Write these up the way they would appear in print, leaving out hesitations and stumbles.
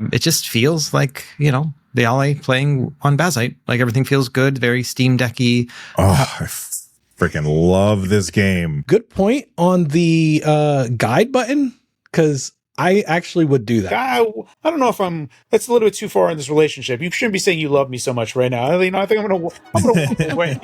It just feels like, the LA playing on Bazzite. Like everything feels good, very Steam Decky. Oh, I freaking love this game. Good point on the guide button, because I actually would do that. I don't know if that's a little bit too far in this relationship. You shouldn't be saying you love me so much right now. I think I'm gonna walk away.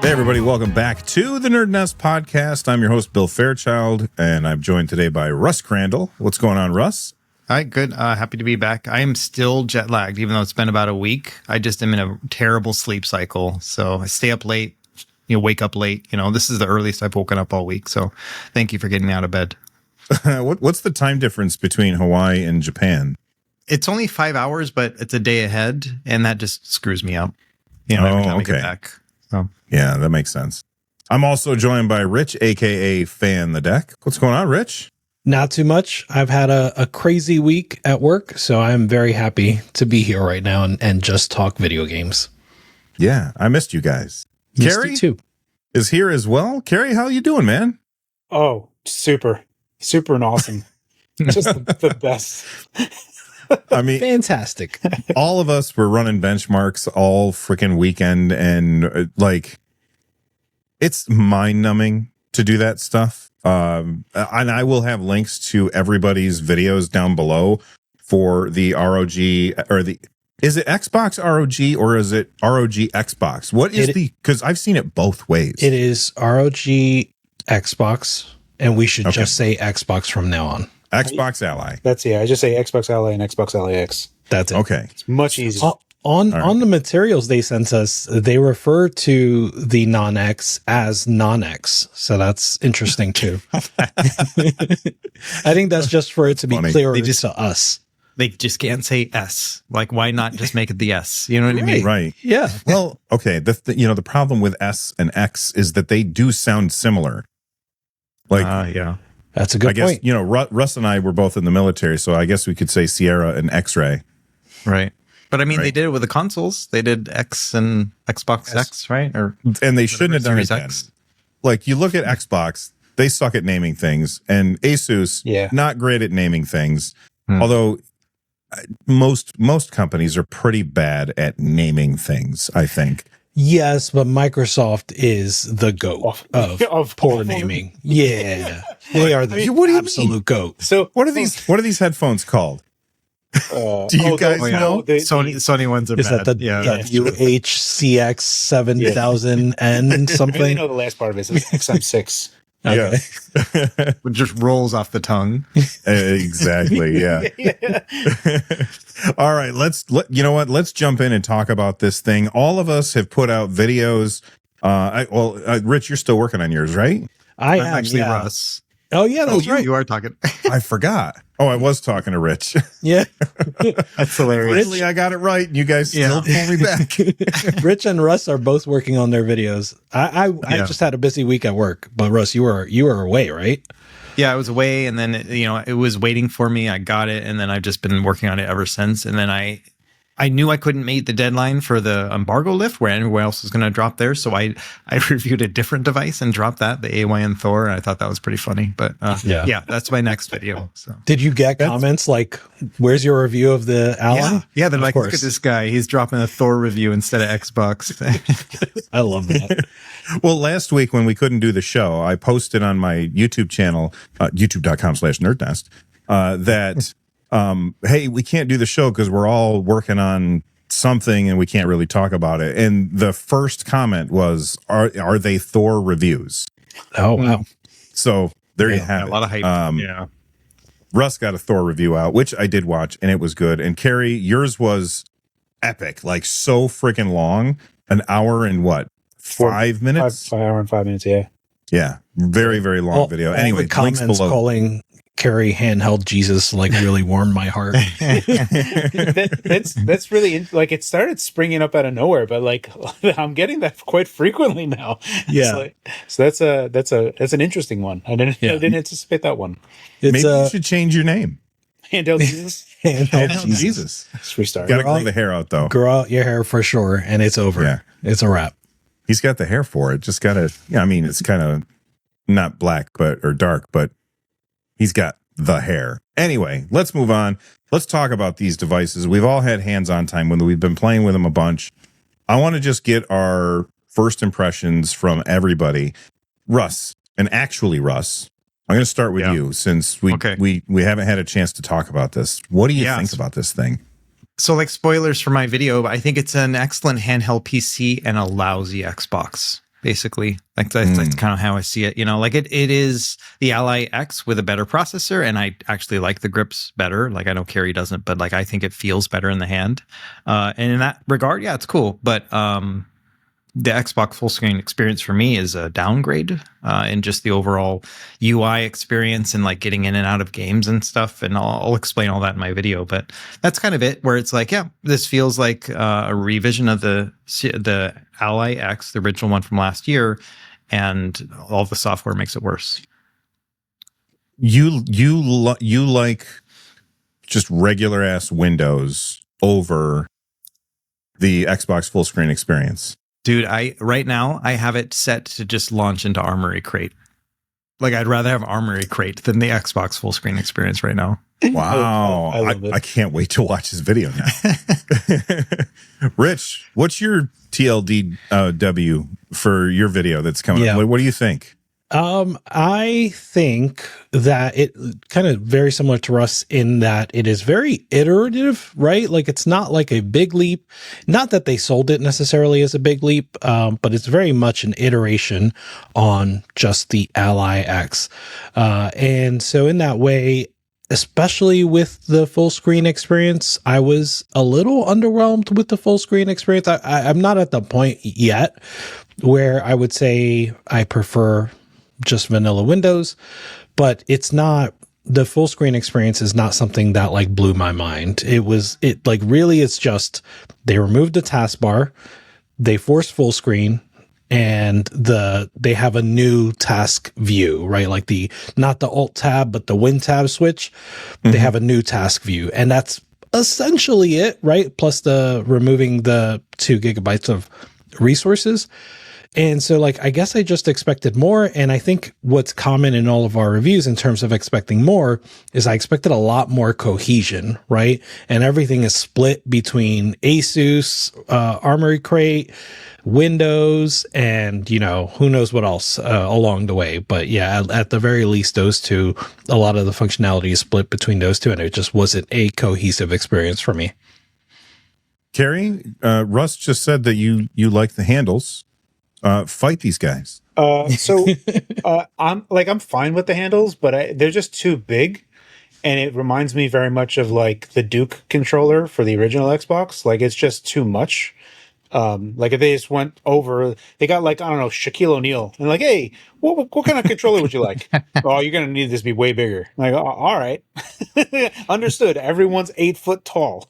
Hey, everybody, welcome back to the NerdNest podcast. I'm your host, Bill Fairchild, and I'm joined today by Russ Crandall. What's going on, Russ? Hi, good. Happy to be back. I am still jet lagged, even though it's been about a week. I just am in a terrible sleep cycle. So I stay up late, wake up late. This is the earliest I've woken up all week. So thank you for getting me out of bed. What's the time difference between Hawaii and Japan? It's only 5 hours, but it's a day ahead, and that just screws me up. Every time I get back. So. Yeah, that makes sense. I'm also joined by Rich, a.k.a. Fan the Deck. What's going on, Rich? Not too much. I've had a crazy week at work, so I'm very happy to be here right now and just talk video games. Yeah, I missed you guys. Missed Carrie you too. is here as well. Carrie, how you doing, man? Oh, super and awesome. Just the best. I mean, fantastic. All of us were running benchmarks all freaking weekend, and it's mind-numbing to do that stuff. And I will have links to everybody's videos down below for the ROG is it Xbox ROG or is it ROG Xbox? What is because I've seen it both ways. It is ROG Xbox, and we should just say Xbox from now on. Xbox Ally. I just say Xbox Ally and Xbox LAX. That's it. Okay. It's much easier. On the materials they sent us, they refer to the non-X as non-X. So that's interesting too. I think that's just for it to be clearer to us. They just can't say S. Like, why not just make it the S? You know what I mean? Right. Yeah. Well, okay. The problem with S and X is that they do sound similar. Like, yeah. That's a good point. I guess, Russ and I were both in the military, so I guess we could say Sierra and X-Ray. Right. But I mean, They did it with the consoles. They did X and Xbox X, right? And they shouldn't have done it then. X. Like, you look at Xbox, they suck at naming things, and ASUS, not great at naming things. Although most companies are pretty bad at naming things, I think. Yes, but Microsoft is the GOAT of poor naming. Yeah, they are the absolute GOAT. So, what are these headphones called? Do you guys know? Sony ones are bad. Is that the WHCX 7000N something? I know the last part of it is XM6. Okay. Yeah. It just rolls off the tongue. Exactly. Yeah. All right. Let's jump in and talk about this thing. All of us have put out videos. Rich, you're still working on yours, right? I'm actually Russ. Oh yeah, that's right. You are talking. I forgot. Oh, I was talking to Rich. Yeah. That's hilarious. Finally, I got it right. And you guys still pull me back. Rich and Russ are both working on their videos. I just had a busy week at work, but Russ, you were away, right? Yeah, I was away, and then it was waiting for me. I got it, and then I've just been working on it ever since. And then I knew I couldn't meet the deadline for the embargo lift where everyone else was going to drop theirs. So I reviewed a different device and dropped that, the AYN Thor. And I thought that was pretty funny. But yeah, that's my next video. So did you get comments like, where's your review of the Ally? Yeah, they're like, look at this guy. He's dropping a Thor review instead of Xbox. I love that. Well, last week when we couldn't do the show, I posted on my YouTube channel, youtube.com/nerdnest, that... hey, we can't do the show because we're all working on something and we can't really talk about it. And the first comment was, are they Thor reviews? Oh, wow. So there you have it. A lot of hype. Russ got a Thor review out, which I did watch, and it was good. And Carrie, yours was epic, like so freaking long. An hour and what? 5 minutes? 5 hour and 5 minutes, yeah. Yeah. Very, very long video. Anyway, the comments links below. Calling Carrie handheld Jesus like really warmed my heart. That's really like it started springing up out of nowhere, but like I'm getting that quite frequently now. Yeah, so that's an interesting one. I didn't anticipate that one. Maybe you should change your name. Handheld Jesus. Handheld Jesus. Jesus. Let's restart. Got to grow the hair out though. Grow out your hair for sure, and it's over. Yeah. It's a wrap. He's got the hair for it. Just got to. Yeah, I mean, it's kind of not black, or dark, but he's got the hair. Anyway, let's move on. Let's talk about these devices. We've all had hands-on time when we've been playing with them a bunch. I want to just get our first impressions from everybody. Russ, and actually Russ, I'm going to start with you since we haven't had a chance to talk about this. What do you think about this thing? So, like, spoilers for my video, I think it's an excellent handheld PC and a lousy Xbox. Basically, like that's kind of how I see it. You know, like it is the Ally X with a better processor, and I actually like the grips better. Like I know Carrie doesn't, but like I think it feels better in the hand. And in that regard, yeah, it's cool. But the Xbox full screen experience for me is a downgrade in just the overall UI experience and like getting in and out of games and stuff. And I'll explain all that in my video. But that's kind of it, where it's like, yeah, this feels like a revision of the Ally X, the original one from last year, and all the software makes it worse. You like just regular ass Windows over the Xbox full screen experience. Dude, right now I have it set to just launch into Armory Crate. Like I'd rather have Armory Crate than the Xbox full screen experience right now. Wow. I love it. I can't wait to watch this video now. Rich, what's your TLDW for your video that's coming up? What do you think? I think that it kind of very similar to Russ in that it is very iterative, right? Like it's not like a big leap. Not that they sold it necessarily as a big leap, but it's very much an iteration on just the Ally X. And so in that way, especially with the full screen experience, I was a little underwhelmed with the full screen experience. I'm not at the point yet where I would say I prefer just vanilla Windows, but it's not, the full screen experience is not something that like blew my mind. It like really, it's just, they removed the taskbar, they forced full screen, and they have a new task view, right? Like not the alt tab, but the win tab switch. Mm-hmm. They have a new task view, and that's essentially it, right? Plus the removing the 2 gigabytes of resources. And so like, I guess I just expected more. And I think what's common in all of our reviews in terms of expecting more is I expected a lot more cohesion, right? And everything is split between ASUS, Armory Crate, Windows, and, you know, who knows what else along the way. But yeah, at the very least, those two, a lot of the functionality is split between those two, and it just wasn't a cohesive experience for me. Carrie, Russ just said that you like the handles. Fight these guys. I'm fine with the handles, but they're just too big, and it reminds me very much of like the Duke controller for the original Xbox. Like it's just too much. Like if they just went over, they got like, I don't know, Shaquille O'Neal, and like, hey, what kind of controller would you like? Oh, you're gonna need this to be way bigger. Like, all right, understood. Everyone's 8 foot tall,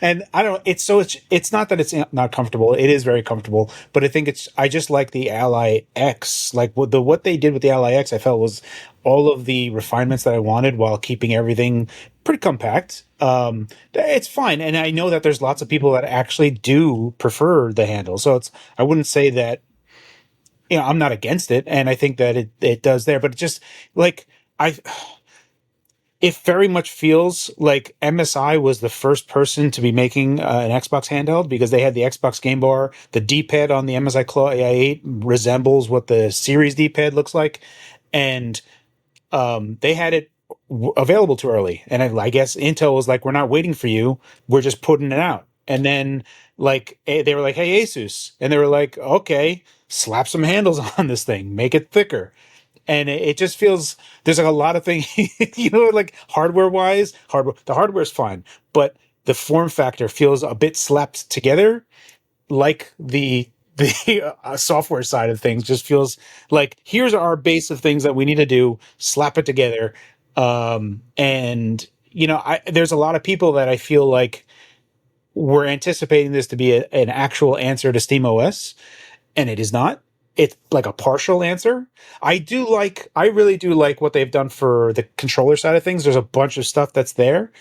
and I don't. It's not that it's not comfortable. It is very comfortable, but I think I just like the Ally X. Like what they did with the Ally X, I felt was all of the refinements that I wanted while keeping everything pretty compact. It's fine. And I know that there's lots of people that actually do prefer the handle. So I wouldn't say that, you know, I'm not against it. And I think that it does there, but it just like, it very much feels like MSI was the first person to be making an Xbox handheld, because they had the Xbox Game Bar. The D-pad on the MSI Claw AI8 resembles what the Series D-pad looks like. And they had it available too early, and I guess Intel was like, we're not waiting for you, we're just putting it out. And then like they were like, hey ASUS, and they were like, okay, slap some handles on this thing, make it thicker. And it just feels there's like a lot of things, you know, like hardware the hardware is fine, but the form factor feels a bit slapped together. Like the software side of things just feels like, here's our base of things that we need to do, slap it together. And you know, there's a lot of people that I feel like were anticipating this to be an actual answer to SteamOS, and it is not. it's like a partial answer. I really do like what they've done for the controller side of things. There's a bunch of stuff that's there.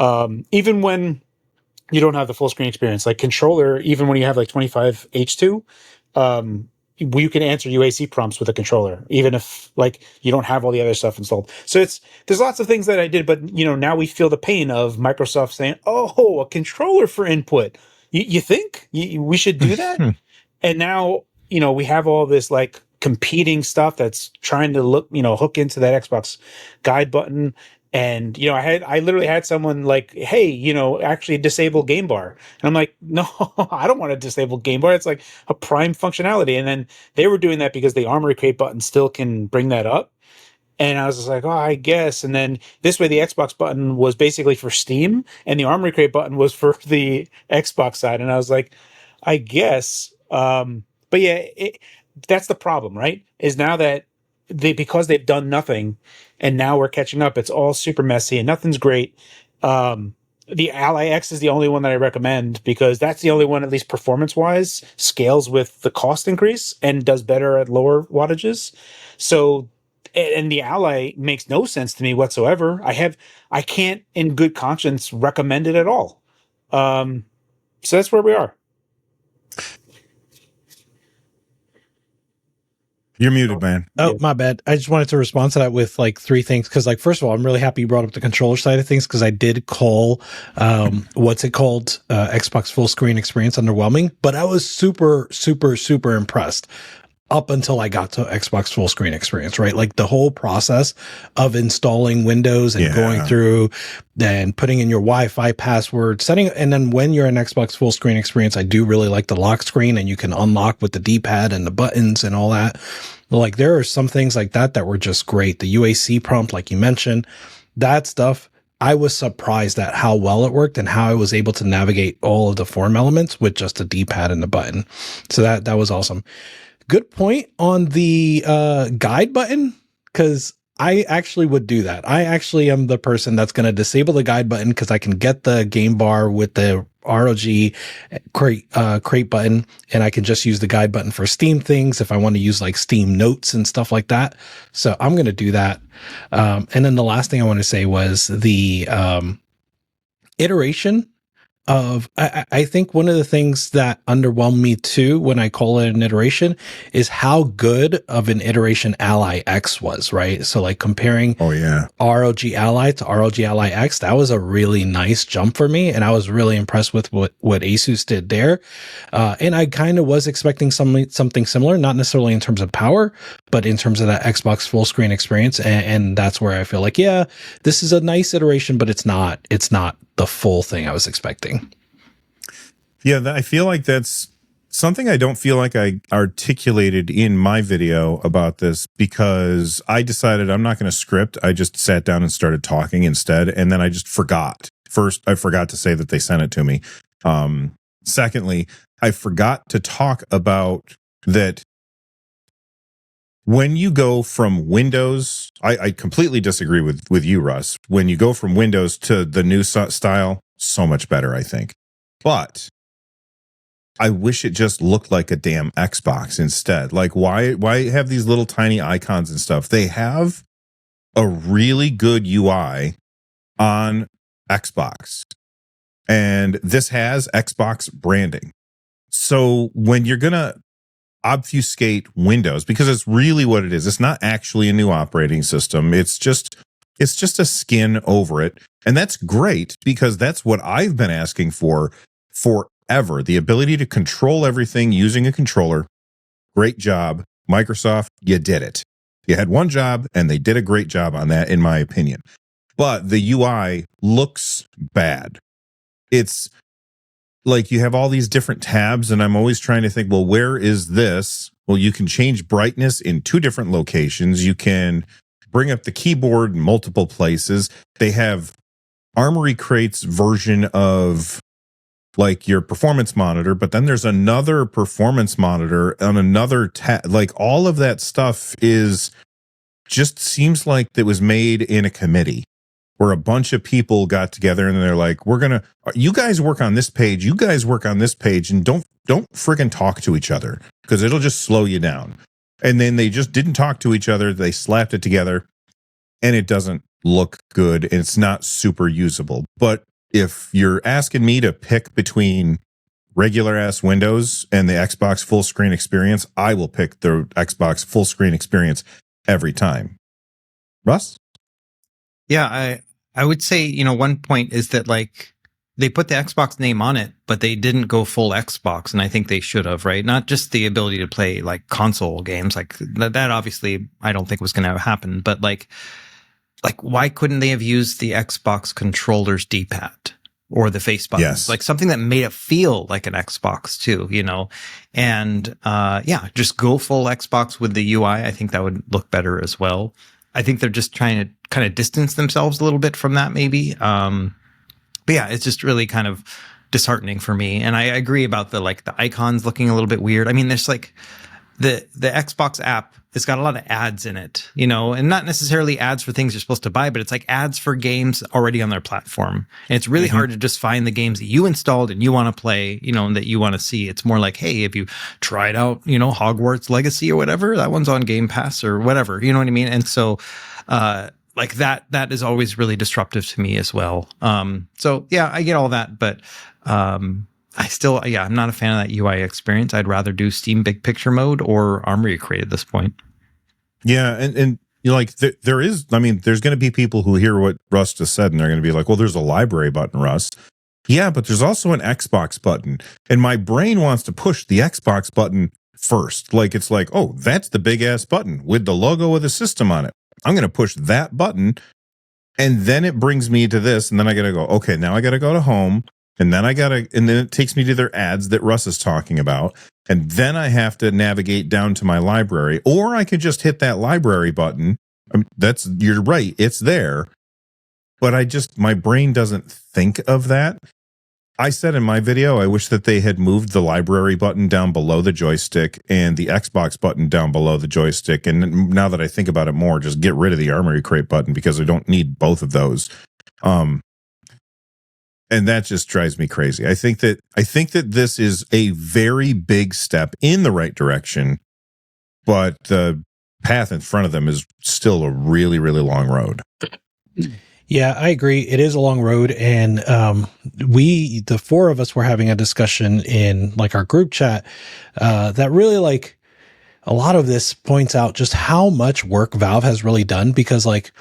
Even when you don't have the full screen experience, like controller, even when you have like 25H2, you can answer UAC prompts with a controller, even if like you don't have all the other stuff installed. So there's lots of things that I did, but now we feel the pain of Microsoft saying, "Oh, a controller for input. You think we should do that?" And now we have all this like competing stuff that's trying to hook into that Xbox guide button. And I literally had someone like, "Hey, actually disable game bar," and I'm like, "No, I don't want to disable game bar. It's like a prime functionality." And then they were doing that because the Armory Crate button still can bring that up. And I was just like, "Oh, I guess." And then this way, the Xbox button was basically for Steam, and the Armory Crate button was for the Xbox side. And I was like, "I guess." But yeah, that's the problem, right? Is now that because they've done nothing, and now we're catching up. It's all super messy and nothing's great. The Ally X is the only one that I recommend because that's the only one, at least performance wise, scales with the cost increase and does better at lower wattages. So, and the Ally makes no sense to me whatsoever. I can't in good conscience recommend it at all. So that's where we are. You're muted, man. Oh, my bad. I just wanted to respond to that with like three things. Cause like, first of all, I'm really happy you brought up the controller side of things. Cause I did call, what's it called? Xbox full screen experience underwhelming, but I was super, super, super impressed up until I got to Xbox full screen experience, right? Like the whole process of installing Windows and going through and putting in your Wi-Fi password, setting, and then when you're in Xbox full screen experience, I do really like the lock screen and you can unlock with the D-pad and the buttons and all that. Like there are some things like that were just great. The UAC prompt, like you mentioned, that stuff. I was surprised at how well it worked and how I was able to navigate all of the form elements with just a D-pad and the button. So that was awesome. Good point on the guide button, because I actually would do that. I actually am the person that's going to disable the guide button because I can get the game bar with the ROG crate button, and I can just use the guide button for Steam things if I want to use like Steam notes and stuff like that. So I'm going to do that. And then the last thing I want to say was the iteration of, I think one of the things that underwhelmed me too when I call it an iteration is how good of an iteration Ally X was, right? So like comparing ROG Ally to ROG Ally X, that was a really nice jump for me. And I was really impressed with what ASUS did there. And I kind of was expecting something similar, not necessarily in terms of power, but in terms of that Xbox full screen experience. And that's where I feel like, yeah, this is a nice iteration, but it's not the full thing I was expecting. Yeah, I feel like that's something I don't feel like I articulated in my video about this because I decided I'm not going to script. I just sat down and started talking instead. And then I just forgot. First, I forgot to say that they sent it to me. Secondly, I forgot to talk about that. When you go from Windows, I completely disagree with you, Russ. When you go from Windows to the new style, so much better, I think. But I wish it just looked like a damn Xbox instead. Like, why have these little tiny icons and stuff? They have a really good UI on Xbox. And this has Xbox branding. So when you're going to obfuscate Windows, because it's really what it is. It's not actually a new operating system. It's just a skin over it. And that's great because that's what I've been asking for forever. The ability to control everything using a controller. Great job. Microsoft, you did it. You had one job and they did a great job on that, in my opinion. But the UI looks bad. It's like you have all these different tabs, and I'm always trying to think, well, where is this? Well, you can change brightness in two different locations. You can bring up the keyboard in multiple places. They have Armory Crate's version of like your performance monitor, but then there's another performance monitor on another tab. Like all of that stuff just seems like it was made in a committee, where a bunch of people got together and they're like, you guys work on this page, you guys work on this page, and don't friggin' talk to each other. because it'll just slow you down. And then they just didn't talk to each other. They slapped it together and it doesn't look good. And it's not super usable. But if you're asking me to pick between regular ass Windows and the Xbox full screen experience, I will pick the Xbox full screen experience every time. Russ? Yeah, I would say, you know, one point is that like they put the Xbox name on it, but they didn't go full Xbox, and I think they should have, right? Not just the ability to play like console games, like that obviously I don't think was going to happen, but like why couldn't they have used the Xbox controller's D-pad or the face buttons? Yes. Like something that made it feel like an Xbox too, you know? And yeah, just go full Xbox with the UI. I think that would look better as well. I think they're just trying to kind of distance themselves a little bit from that maybe. But yeah, it's just really kind of disheartening for me. And I agree about the icons looking a little bit weird. I mean, there's like the Xbox app, it's got a lot of ads in it, you know, and not necessarily ads for things you're supposed to buy, but it's like ads for games already on their platform. And it's really hard to just find the games that you installed and you want to play, you know, and that you want to see. It's more like, hey, if you tried out, you know, Hogwarts Legacy or whatever, that one's on Game Pass or whatever, you know what I mean? And so, like that is always really disruptive to me as well. So yeah, I get all that, but, I still, yeah, I'm not a fan of that UI experience. I'd rather do Steam Big Picture mode or Armory Crate at this point. Yeah, and you know, like there is, I mean, there's going to be people who hear what Russ just said, and they're going to be like, "Well, there's a library button, Russ." Yeah, but there's also an Xbox button, and my brain wants to push the Xbox button first. Like it's like, oh, that's the big ass button with the logo of the system on it. I'm going to push that button, and then it brings me to this, and then I got to go. Okay, now I got to go to home. And then and then it takes me to their ads that Russ is talking about. And then I have to navigate down to my library, or I could just hit that library button. I mean, you're right. It's there, but my brain doesn't think of that. I said in my video, I wish that they had moved the library button down below the joystick and the Xbox button down below the joystick. And now that I think about it more, just get rid of the Armory Crate button because I don't need both of those. And that just drives me crazy. I think that this is a very big step in the right direction, but the path in front of them is still a really, really long road. Yeah, I agree. It is a long road. And the four of us were having a discussion in like our group chat that really like a lot of this points out just how much work Valve has really done, because like,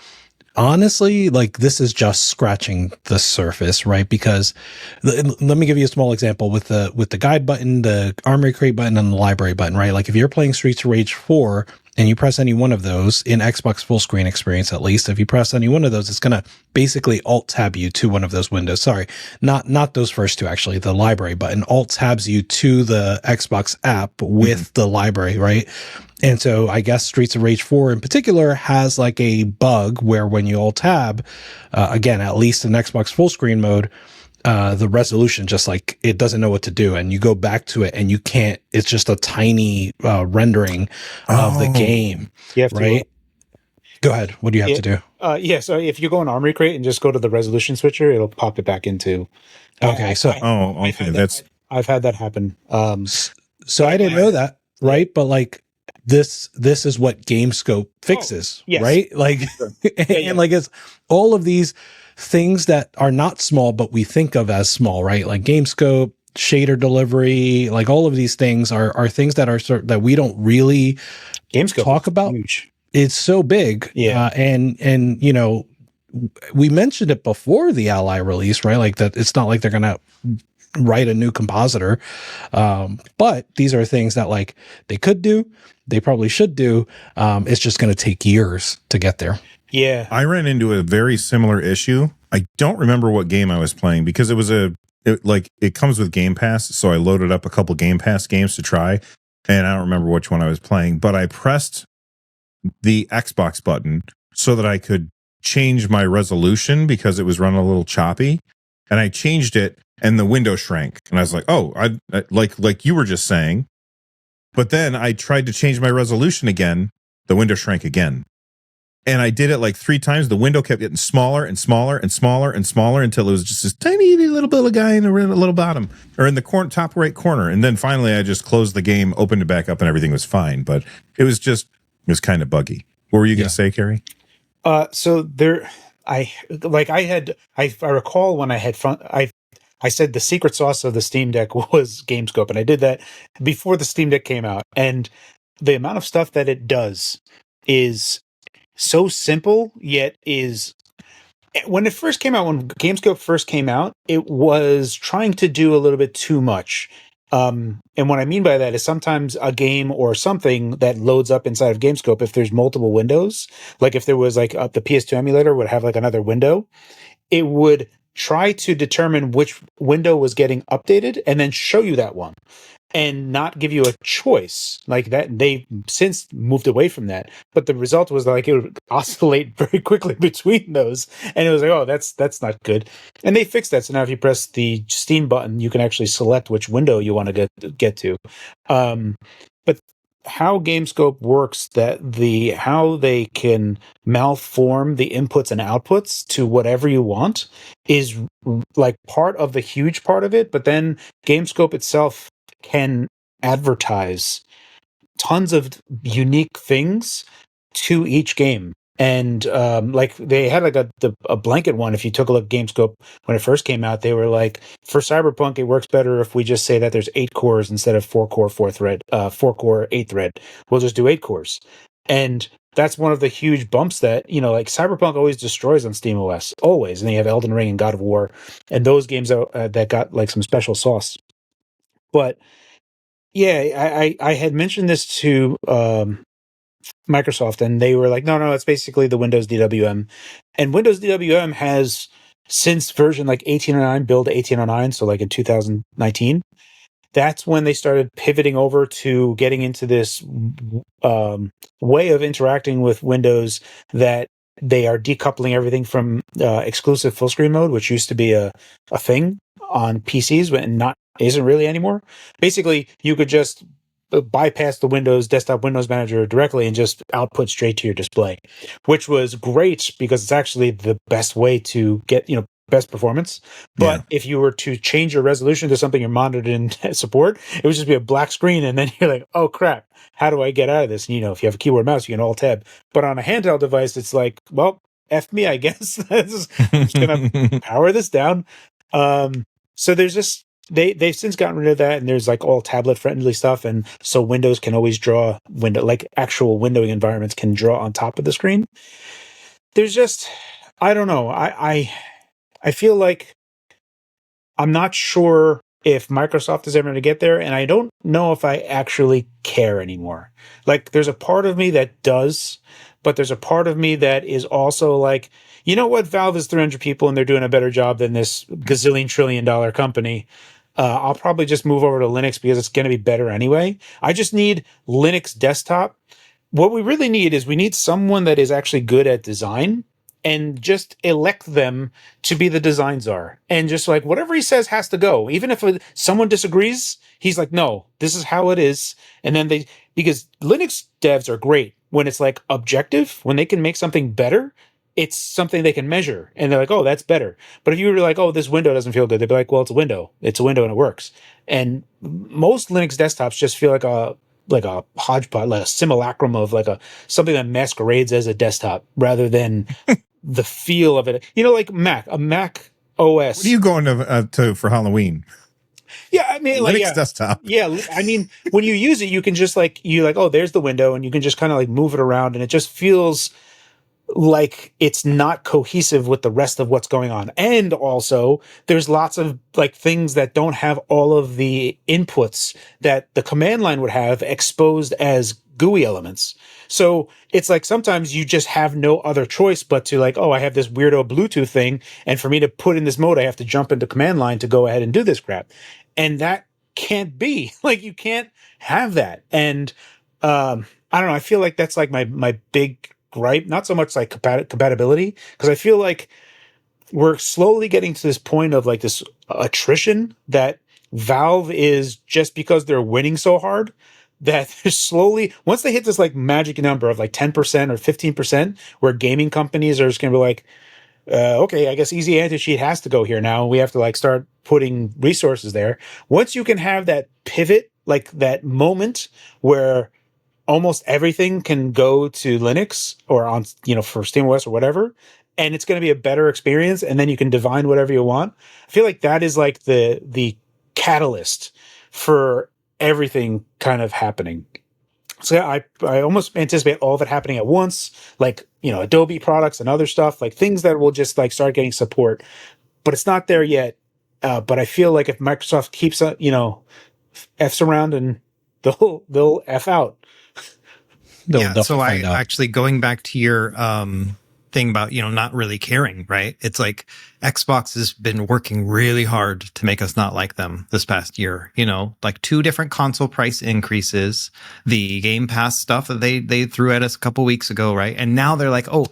honestly, like this is just scratching the surface, right? Because let me give you a small example with the guide button, the Armory Crate button, and the library button, right? Like if you're playing Streets of Rage 4 and you press any one of those in Xbox full screen experience, at least if you press any one of those, it's going to basically alt tab you to one of those windows. Sorry, not those first two, actually. The library button alt tabs you to the Xbox app with the library, right? And so I guess Streets of Rage 4 in particular has like a bug where when you alt tab, again, at least in Xbox full screen mode, the resolution just like it doesn't know what to do, and you go back to it and you can't. It's just a tiny rendering of the game, right? Go ahead. What do you have to do? Yeah, so if you go in Armory Crate and just go to the resolution switcher, it'll pop it back into. Okay, I've had that happen. So I didn't know that, right? But like this is what GameScope fixes, yes. right? Like, and like it's all of these things that are not small, but we think of as small, right? Like GameScope, shader delivery, like all of these things are things that are that we don't really GameScope talk about. Huge. It's so big, and you know, we mentioned it before the Ally release, right? Like that, it's not like they're gonna write a new compositor, but these are things that like they could do, they probably should do. It's just going to take years to get there. Yeah, I ran into a very similar issue. I don't remember what game I was playing because it comes with Game Pass, so I loaded up a couple Game Pass games to try, and I don't remember which one I was playing, but I pressed the Xbox button so that I could change my resolution because it was running a little choppy, and I changed it and the window shrank, and I was like, oh, I like you were just saying, but then I tried to change my resolution again, the window shrank again. And I did it like 3 times. The window kept getting smaller and smaller and smaller and smaller until it was just this tiny little bit of guy in the little bottom or in the top right corner. And then finally I just closed the game, opened it back up, and everything was fine. But it was kind of buggy. What were you going to say, Carrie? So there, I recall when I said the secret sauce of the Steam Deck was GameScope, and I did that before the Steam Deck came out. And the amount of stuff that it does is so simple, yet is when it first came out, when GameScope first came out, it was trying to do a little bit too much. And what I mean by that is sometimes a game or something that loads up inside of GameScope, if there's multiple windows, like if there was like the PS2 emulator would have like another window, it would try to determine which window was getting updated and then show you that one and not give you a choice like that. They've since moved away from that, but the result was like it would oscillate very quickly between those, and it was like, oh, that's not good. And they fixed that, so now if you press the Steam button, you can actually select which window you want to get to. But how GameScope works, how they can malform the inputs and outputs to whatever you want is like part of the huge part of it. But then GameScope itself can advertise tons of unique things to each game. And like they had like a blanket one. If you took a look at GameScope when it first came out, they were like, for Cyberpunk, it works better if we just say that there's 8 cores instead of 4-core 4-core 8-thread. We'll just do 8 cores. And that's one of the huge bumps that, like Cyberpunk always destroys on SteamOS, always. And they have Elden Ring and God of War and those games that got like some special sauce. But yeah, I had mentioned this to Microsoft, and they were like, no, it's basically the Windows DWM. And Windows DWM has, since version like 1809, build 1809, so like in 2019, that's when they started pivoting over to getting into this way of interacting with Windows that they are decoupling everything from exclusive full screen mode, which used to be a thing on PCs, but isn't really anymore. Basically, you could just bypass the desktop Windows Manager directly and just output straight to your display, which was great because it's actually the best way to get, best performance. But if you were to change your resolution to something your monitor didn't support, it would just be a black screen. And then you're like, oh crap, how do I get out of this? And, if you have a keyboard mouse, you can alt tab. But on a handheld device, it's like, well, F me, I guess. I'm just going to power this down. So there's just, they've since gotten rid of that, and there's like all tablet friendly stuff. And so Windows can always draw like actual windowing environments can draw on top of the screen. There's just, I don't know. I feel like I'm not sure if Microsoft is ever going to get there, and I don't know if I actually care anymore. Like, there's a part of me that does, but there's a part of me that is also like, you know what? Valve is 300 people, and they're doing a better job than this gazillion trillion dollar company. I'll probably just move over to Linux because it's going to be better anyway. I just need Linux desktop. What we really need is we need someone that is actually good at design, and just elect them to be the design czar. And just like whatever he says has to go. Even if someone disagrees, he's like, no, this is how it is. And then because Linux devs are great when it's like objective, when they can make something better, it's something they can measure. And they're like, oh, that's better. But if you were like, oh, this window doesn't feel good, they'd be like, well, it's a window. It's a window and it works. And most Linux desktops just feel like a hodgepodge, like a simulacrum of like something that masquerades as a desktop rather than the feel of it. Like a Mac OS. What are you going to for Halloween? Yeah, I mean, Linux desktop. Yeah, I mean, when you use it, you can just oh, there's the window, and you can just kind of like move it around, and it just feels like it's not cohesive with the rest of what's going on. And also, there's lots of like things that don't have all of the inputs that the command line would have exposed as GUI elements. So it's like sometimes you just have no other choice but to like, oh, I have this weirdo Bluetooth thing, and for me to put in this mode, I have to jump into command line to go ahead and do this crap. And that can't be. Like, you can't have that. And I don't know. I feel like that's like my big gripe. Not so much like compatibility, because I feel like we're slowly getting to this point of like this attrition that Valve is, just because they're winning so hard, that they're slowly, once they hit this like magic number of like 10% or 15%, where gaming companies are just going to be like, okay, I guess Easy Anti-Cheat has to go here now. We have to like start putting resources there. Once you can have that pivot, like that moment where almost everything can go to Linux or on, for SteamOS or whatever, and it's going to be a better experience, and then you can divine whatever you want. I feel like that is like the catalyst for everything kind of happening. So yeah, I almost anticipate all of it happening at once, like, Adobe products and other stuff, like things that will just like start getting support, but it's not there yet. But I feel like if Microsoft keeps, F's around, and they'll F out. So actually going back to your thing about, not really caring, right? It's like Xbox has been working really hard to make us not like them this past year, like 2 different console price increases, the Game Pass stuff that they threw at us a couple weeks ago, right? And now they're like, oh,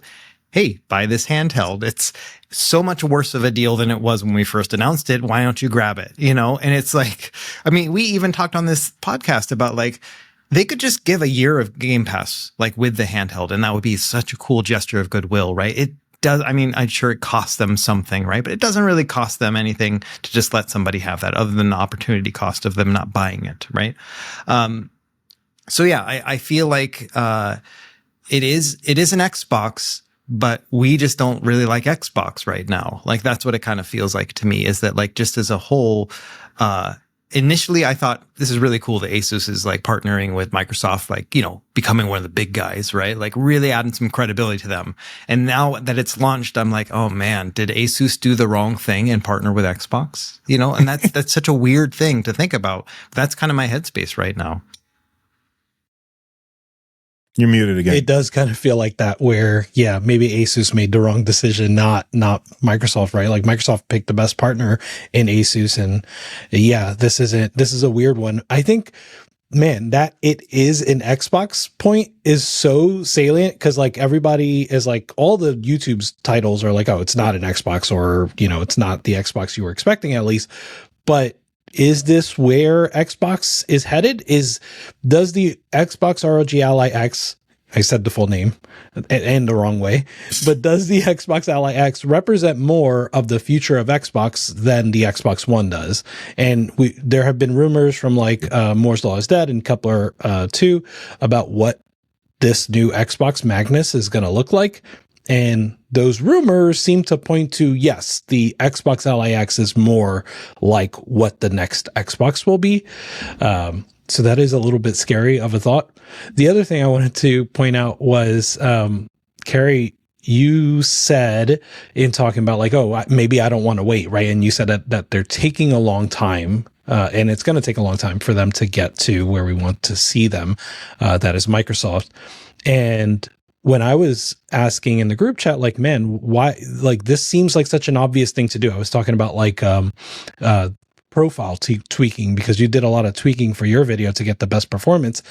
hey, buy this handheld. It's so much worse of a deal than it was when we first announced it. Why don't you grab it? And it's like, I mean, we even talked on this podcast about like, they could just give a year of Game Pass, like with the handheld, and that would be such a cool gesture of goodwill, right? It does. I mean, I'm sure it costs them something, right? But it doesn't really cost them anything to just let somebody have that, other than the opportunity cost of them not buying it, right? So yeah, I feel like it is an Xbox, but we just don't really like Xbox right now. Like that's what it kind of feels like to me, is that like just as a whole, initially, I thought this is really cool that ASUS is like partnering with Microsoft, like, becoming one of the big guys, right? Like really adding some credibility to them. And now that it's launched, I'm like, oh man, did ASUS do the wrong thing and partner with Xbox? And that's such a weird thing to think about. That's kind of my headspace right now. You're muted again. It does kind of feel like that, where, yeah, maybe ASUS made the wrong decision, not Microsoft, right? Like Microsoft picked the best partner in ASUS, and yeah, this is a weird one. I think, man, that it is an Xbox point is so salient, because like everybody is like, all the YouTube's titles are like, oh, it's not an Xbox, or it's not the Xbox you were expecting, at least. But is this where Xbox is headed? Does the Xbox ROG Ally X, I said the full name and the wrong way, but does the Xbox Ally X represent more of the future of Xbox than the Xbox One does? And there have been rumors from like Moore's Law is Dead and Kepler 2 about what this new Xbox Magnus is going to look like. And those rumors seem to point to, yes, the Xbox Ally X is more like what the next Xbox will be. So that is a little bit scary of a thought. The other thing I wanted to point out was, Carrie, you said in talking about like, oh, maybe I don't want to wait, right? And you said that they're taking a long time. And it's going to take a long time for them to get to where we want to see them. That is Microsoft. And when I was asking in the group chat, like, man, why, like, this seems like such an obvious thing to do. I was talking about like, profile tweaking, because you did a lot of tweaking for your video to get the best performance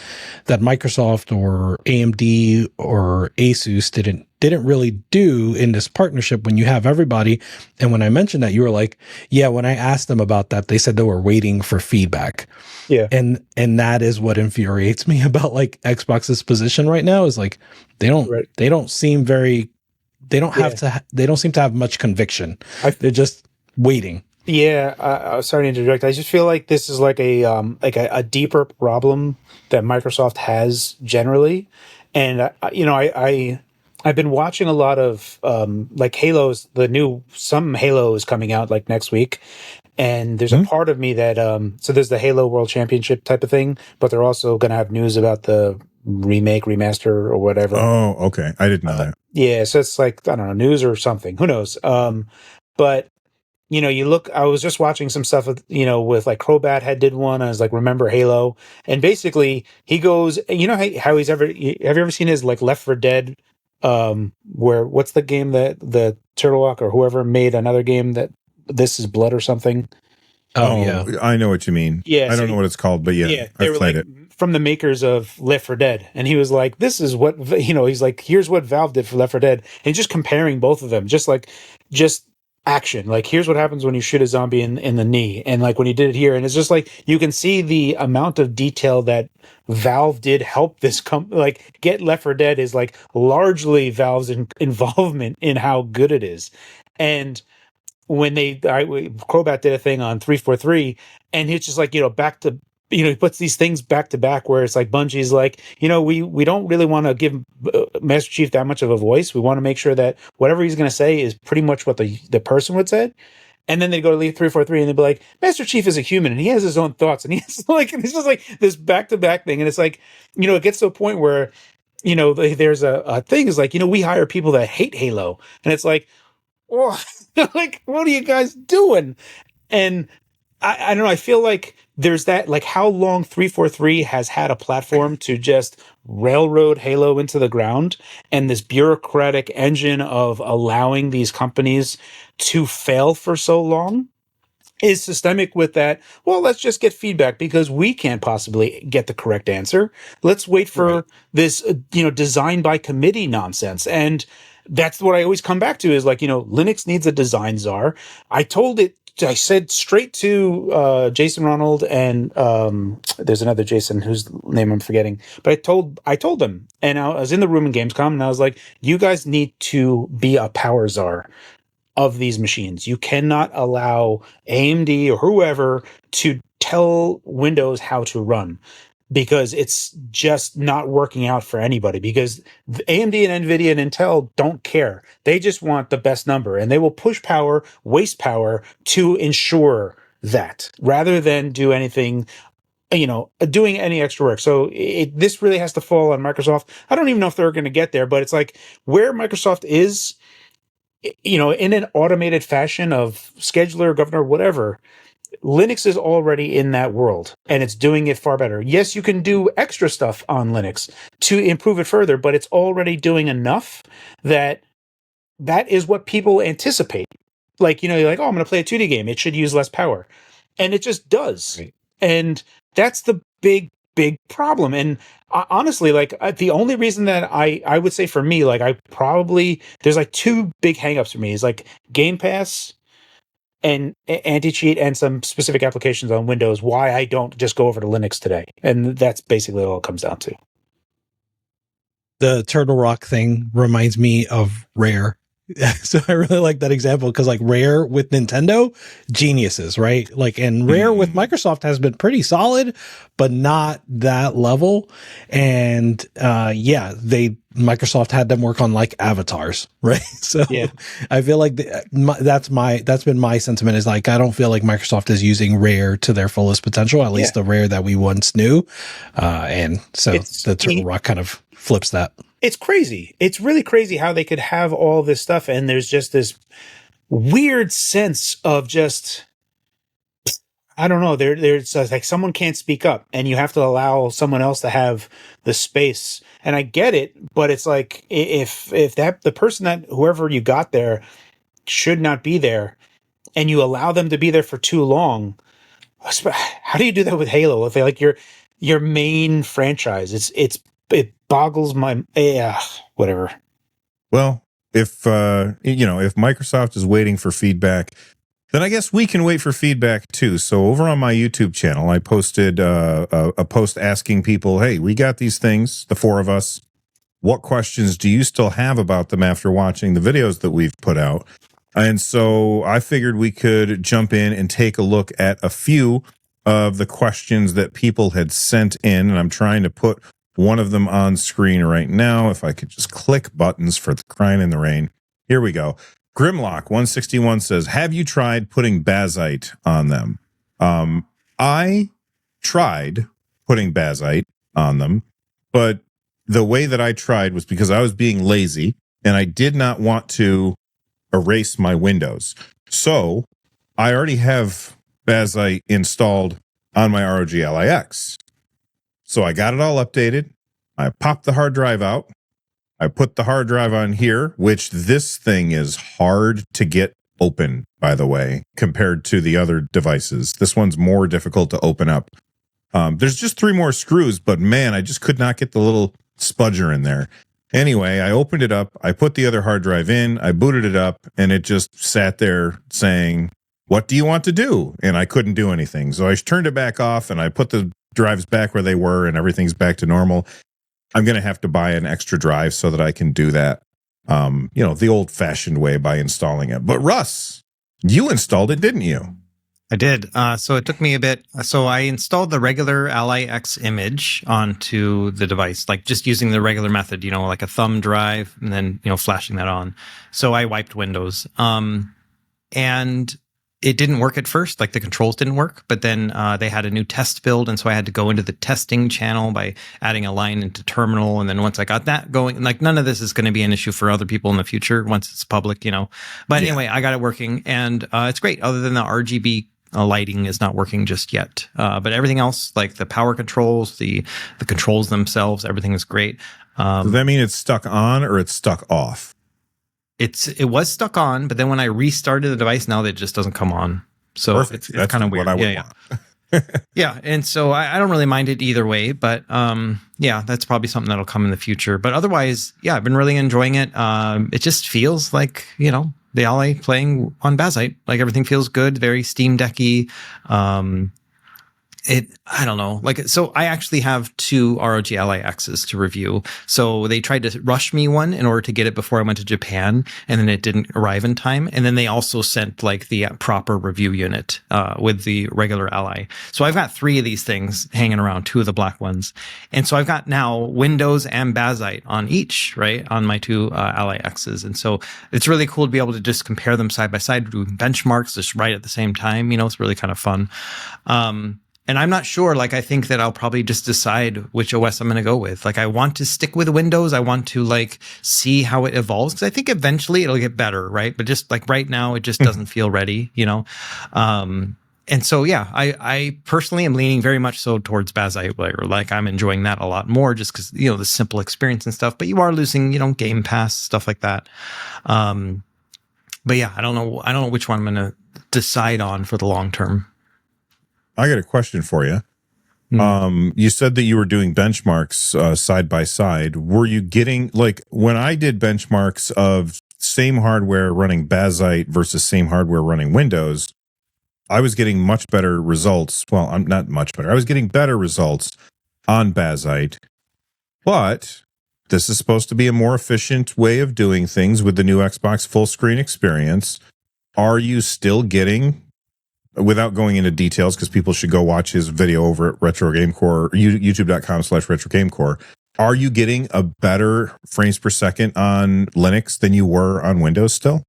that Microsoft or AMD or ASUS didn't really do in this partnership when you have everybody. And when I mentioned that, you were like, yeah, when I asked them about that, they said they were waiting for feedback. Yeah. And that is what infuriates me about like Xbox's position right now, is like, they don't seem to have much conviction. They're just waiting. Yeah, sorry to interject. I just feel like this is like a deeper problem that Microsoft has generally, and I've been watching a lot of like Halo's, some Halo is coming out like next week, and there's a part of me that so there's the Halo World Championship type of thing, but they're also going to have news about the remaster or whatever. Oh, okay, I didn't know that. Yeah, so it's like, I don't know, news or something. Who knows? But you look, I was just watching some stuff with, with like Crobat did one. I was like, remember Halo? And basically he goes, how have you ever seen his like Left 4 Dead, where, what's the game that the Turtle Walk or whoever made another game that This Is Blood or something? Oh yeah. I know what you mean. Yeah. I don't know what it's called, but yeah, I've played it. From the makers of Left 4 Dead. And he was like, this is what, he's like, here's what Valve did for Left 4 Dead. And just comparing both of them, just action. Like, here's what happens when you shoot a zombie in the knee. And like when you did it here, and it's just like, you can see the amount of detail that Valve did help this like get Left 4 Dead is like largely Valve's involvement in how good it is. And when Crobat did a thing on 343, and it's just like, back to, he puts these things back to back where it's like Bungie's like, we don't really want to give Master Chief that much of a voice. We want to make sure that whatever he's going to say is pretty much what the person would say. And then they go to leave 343 and they'd be like, Master Chief is a human and he has his own thoughts. And he's like, it's just like this back to back thing. And it's like, it gets to a point where, there's a thing is like, we hire people that hate Halo. And it's like, oh, like, what are you guys doing? And I don't know. I feel like there's that, like, how long 343 has had a platform to just railroad Halo into the ground, and this bureaucratic engine of allowing these companies to fail for so long is systemic with that. Well, let's just get feedback because we can't possibly get the correct answer. Let's wait for this, design by committee nonsense. And that's what I always come back to is like, Linux needs a design czar. I said straight to Jason Ronald and there's another Jason whose name I'm forgetting. But I told them, and I was in the room in Gamescom, and I was like, you guys need to be a power czar of these machines. You cannot allow AMD or whoever to tell Windows how to run, because it's just not working out for anybody, because AMD and NVIDIA and Intel don't care. They just want the best number, and they will push power, waste power to ensure that, rather than do anything, doing any extra work. So this really has to fall on Microsoft. I don't even know if they're going to get there, but it's like where Microsoft is, in an automated fashion of scheduler, governor, whatever, Linux is already in that world, and it's doing it far better. Yes, you can do extra stuff on Linux to improve it further, but it's already doing enough that is what people anticipate. Like, you're like, oh, I'm going to play a 2D game. It should use less power. And it just does. Right. And that's the big problem. And honestly, like, the only reason that I would say for me, like, there's like two big hangups for me is like Game Pass and anti-cheat and some specific applications on Windows, why I don't just go over to Linux today. And that's basically all it comes down to. The Turtle Rock thing reminds me of Rare. So I really like that example because like Rare with Nintendo, geniuses, right? Like, and Rare with Microsoft has been pretty solid, but not that level. And Microsoft had them work on like avatars, right? So yeah. I feel like that's been my sentiment is like, I don't feel like Microsoft is using Rare to their fullest potential, at least the Rare that we once knew. And so the Turtle Rock kind of flips that. It's crazy. It's really crazy how they could have all this stuff, and there's just this weird sense of just, I don't know. There's like someone can't speak up, and you have to allow someone else to have the space. And I get it, but it's like if the person that whoever you got there should not be there, and you allow them to be there for too long, how do you do that with Halo? If they like your main franchise, it boggles my whatever. Well, if if Microsoft is waiting for feedback, then I guess we can wait for feedback too. So over on my YouTube channel, I posted a post asking people, hey, we got these things, the four of us. What questions do you still have about them after watching the videos that we've put out? And so I figured we could jump in and take a look at a few of the questions that people had sent in. And I'm trying to put one of them on screen right now. If I could just click buttons for the crying in the rain. Here we go. Grimlock 161 says, have you tried putting Bazzite on them? I tried putting Bazzite on them, but the way that I tried was because I was being lazy and I did not want to erase my Windows. So I already have Bazzite installed on my ROG Ally-X. So I got it all updated. I popped the hard drive out. I put the hard drive on here, which this thing is hard to get open, by the way, compared to the other devices. This one's more difficult to open up. There's just 3 more screws, but man, I just could not get the little spudger in there. Anyway, I opened it up. I put the other hard drive in. I booted it up, and it just sat there saying, "What do you want to do?" And I couldn't do anything. So I turned it back off, and I put the drives back where they were, and everything's back to normal. I'm going to have to buy an extra drive so that I can do that, the old-fashioned way by installing it. But Russ, you installed it, didn't you? I did. So it took me a bit. So I installed the regular Ally X image onto the device, like just using the regular method, like a thumb drive and then, flashing that on. So I wiped Windows. And it didn't work at first, like the controls didn't work, but then they had a new test build. And so I had to go into the testing channel by adding a line into terminal. And then once I got that going, like none of this is going to be an issue for other people in the future once it's public, But anyway, I got it working and it's great. Other than the RGB lighting is not working just yet. But everything else, like the power controls, the controls themselves, everything is great. Does that mean it's stuck on or it's stuck off? It was stuck on, but then when I restarted the device, now that it just doesn't come on. So it's kind of weird. What I would want. Yeah. And so I don't really mind it either way, but that's probably something that'll come in the future. But otherwise, I've been really enjoying it. It just feels like, the Ally playing on Bazzite. Like everything feels good, very Steam Decky. I don't know. So I actually have 2 ROG Ally X's to review. So they tried to rush me one in order to get it before I went to Japan, and then it didn't arrive in time. And then they also sent like the proper review unit with the regular Ally. So I've got 3 of these things hanging around, 2 of the black ones. And so I've got now Windows and Bazzite on each, right, on my 2 Ally X's. And so it's really cool to be able to just compare them side by side, do benchmarks just right at the same time. It's really kind of fun. And I'm not sure, I think that I'll probably just decide which OS I'm going to go with. I want to stick with Windows. I want to see how it evolves because I think eventually it'll get better, right? But just right now, it just doesn't feel ready, And so, I personally am leaning very much so towards Bazzite, where I'm enjoying that a lot more just because, the simple experience and stuff. But you are losing, Game Pass, stuff like that. But I don't know which one I'm going to decide on for the long term. I got a question for you. You said that you were doing benchmarks side by side. Were you getting when I did benchmarks of same hardware running Bazzite versus same hardware running Windows, I was getting much better results. Well, I'm not much better. I was getting better results on Bazzite, but this is supposed to be a more efficient way of doing things with the new Xbox full screen experience. Are you still getting, without going into details, because people should go watch his video over at Retro Game Core, youtube.com/Retro Game Core. Are you getting a better frames per second on Linux than you were on Windows still?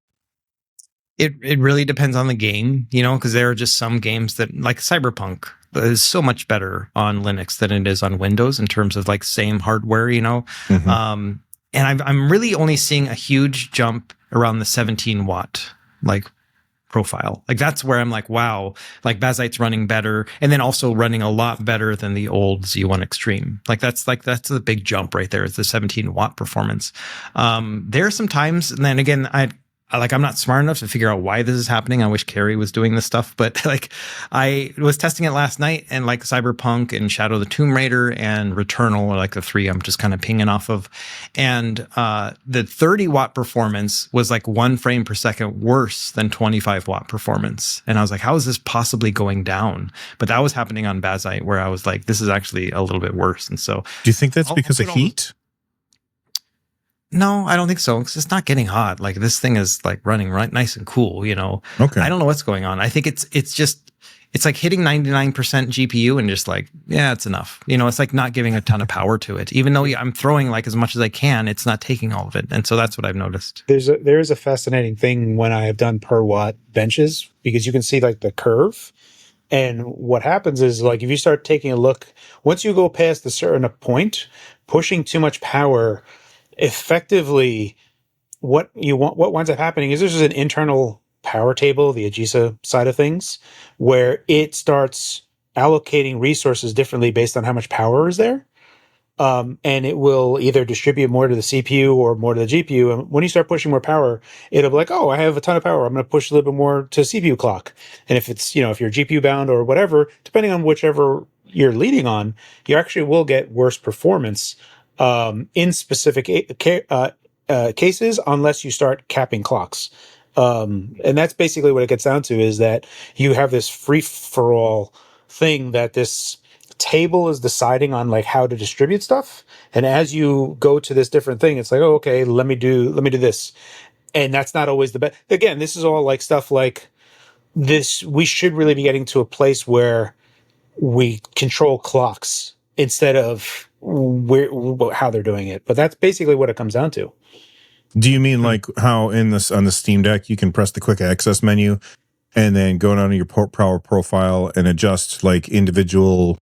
It really depends on the game, because there are just some games that, like Cyberpunk, is so much better on Linux than it is on Windows in terms of same hardware, Mm-hmm. And I'm really only seeing a huge jump around the 17 watt profile. That's where I'm wow, Bazzite's running better and then also running a lot better than the old Z1 Extreme. That's the big jump right there is the 17 watt performance. There are some times, and then again, I'm not smart enough to figure out why this is happening. I wish Carrie was doing this stuff, but I was testing it last night and Cyberpunk and Shadow of the Tomb Raider and Returnal are the 3 I'm just kind of pinging off of. And the 30 watt performance was 1 frame per second worse than 25 watt performance. And I was how is this possibly going down? But that was happening on Bazzite where I was this is actually a little bit worse. And so do you think that's because of heat? No, I don't think so. It's not getting hot. This thing is running right nice and cool, Okay. I don't know what's going on. I think it's hitting 99% GPU and just it's enough. It's not giving a ton of power to it. Even though I'm throwing as much as I can, it's not taking all of it. And so that's what I've noticed. There's a fascinating thing when I have done per watt benches because you can see the curve. And what happens is if you start taking a look, once you go past a certain point, pushing too much power effectively what winds up happening is there's an internal power table, the AGISA side of things, where it starts allocating resources differently based on how much power is there. And it will either distribute more to the CPU or more to the GPU. And when you start pushing more power, it'll be oh, I have a ton of power. I'm going to push a little bit more to CPU clock. And if it's, if you're GPU bound or whatever, depending on whichever you're leading on, you actually will get worse performance in specific cases unless you start capping clocks. And that's basically what it gets down to, is that you have this free for all thing that this table is deciding on, like, how to distribute stuff. And as you go to this different thing, it's like, oh, okay, let me do this. And that's not always the best. Again, this is all like stuff like this. We should really be getting to a place where we control clocks instead of how they're doing it. But that's basically what it comes down to. Do you mean like how on the Steam Deck you can press the quick access menu and then go down to your power profile and adjust like individual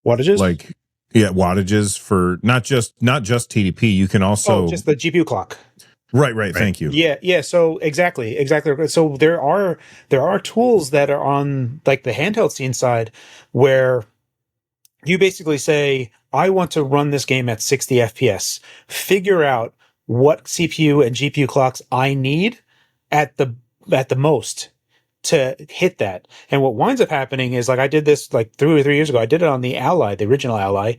wattages? Like wattages for not just TDP. You can also just the GPU clock. Right. Thank you. Yeah. So exactly. So there are tools that are on like the handheld scene side where you basically say, I want to run this game at 60 FPS. Figure out what CPU and GPU clocks I need at the most to hit that. And what winds up happening is, like, I did this like 3 or 4 years ago. I did it on the Ally, the original Ally,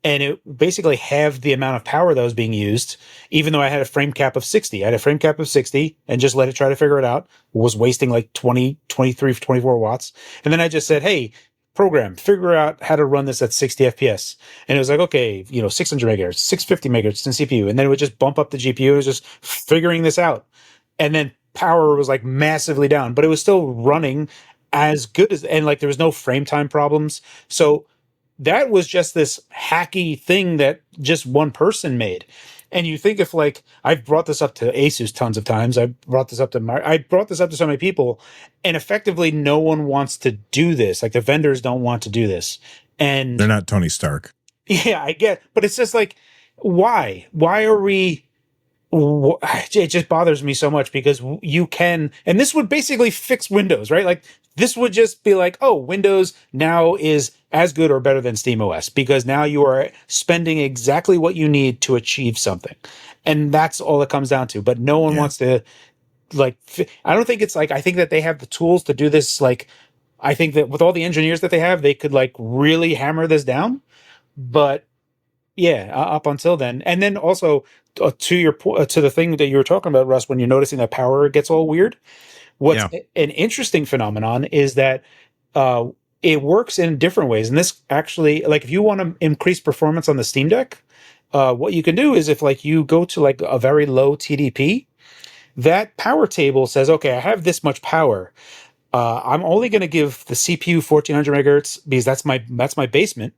and it basically halved the amount of power that was being used, even though I had a frame cap of 60. I had a frame cap of 60 and just let it try to figure it out. Was wasting like 20, 23, 24 watts. And then I just said, hey, program, figure out how to run this at 60 FPS. And it was like, okay, 600 megahertz, 650 megahertz in CPU. And then it would just bump up the GPU. It was just figuring this out. And then power was like massively down, but it was still running as good as, and like there was no frame time problems. So that was just this hacky thing that just one person made. And you think, if like, I've brought this up to ASUS tons of times, I brought this up to so many people, and effectively no one wants to do this. Like, the vendors don't want to do this, and they're not Tony Stark. Yeah, I get, but it's just like, why are we? It just bothers me so much, because you can, and this would basically fix Windows, right? Like, this would just be like, oh, Windows now is as good or better than SteamOS, because now you are spending exactly what you need to achieve something. And that's all it comes down to. But no one wants to, like, I don't think it's like, I think that they have the tools to do this. Like, I think that with all the engineers that they have, they could like really hammer this down. But yeah, up until then. And then also to your to the thing that you were talking about, Russ, when you're noticing that power gets all weird. What's an interesting phenomenon is that it works in different ways. And this actually, like, if you want to increase performance on the Steam Deck, what you can do is, if like you go to like a very low TDP, that power table says, okay, I have this much power. I'm only going to give the CPU 1400 megahertz because that's my basement.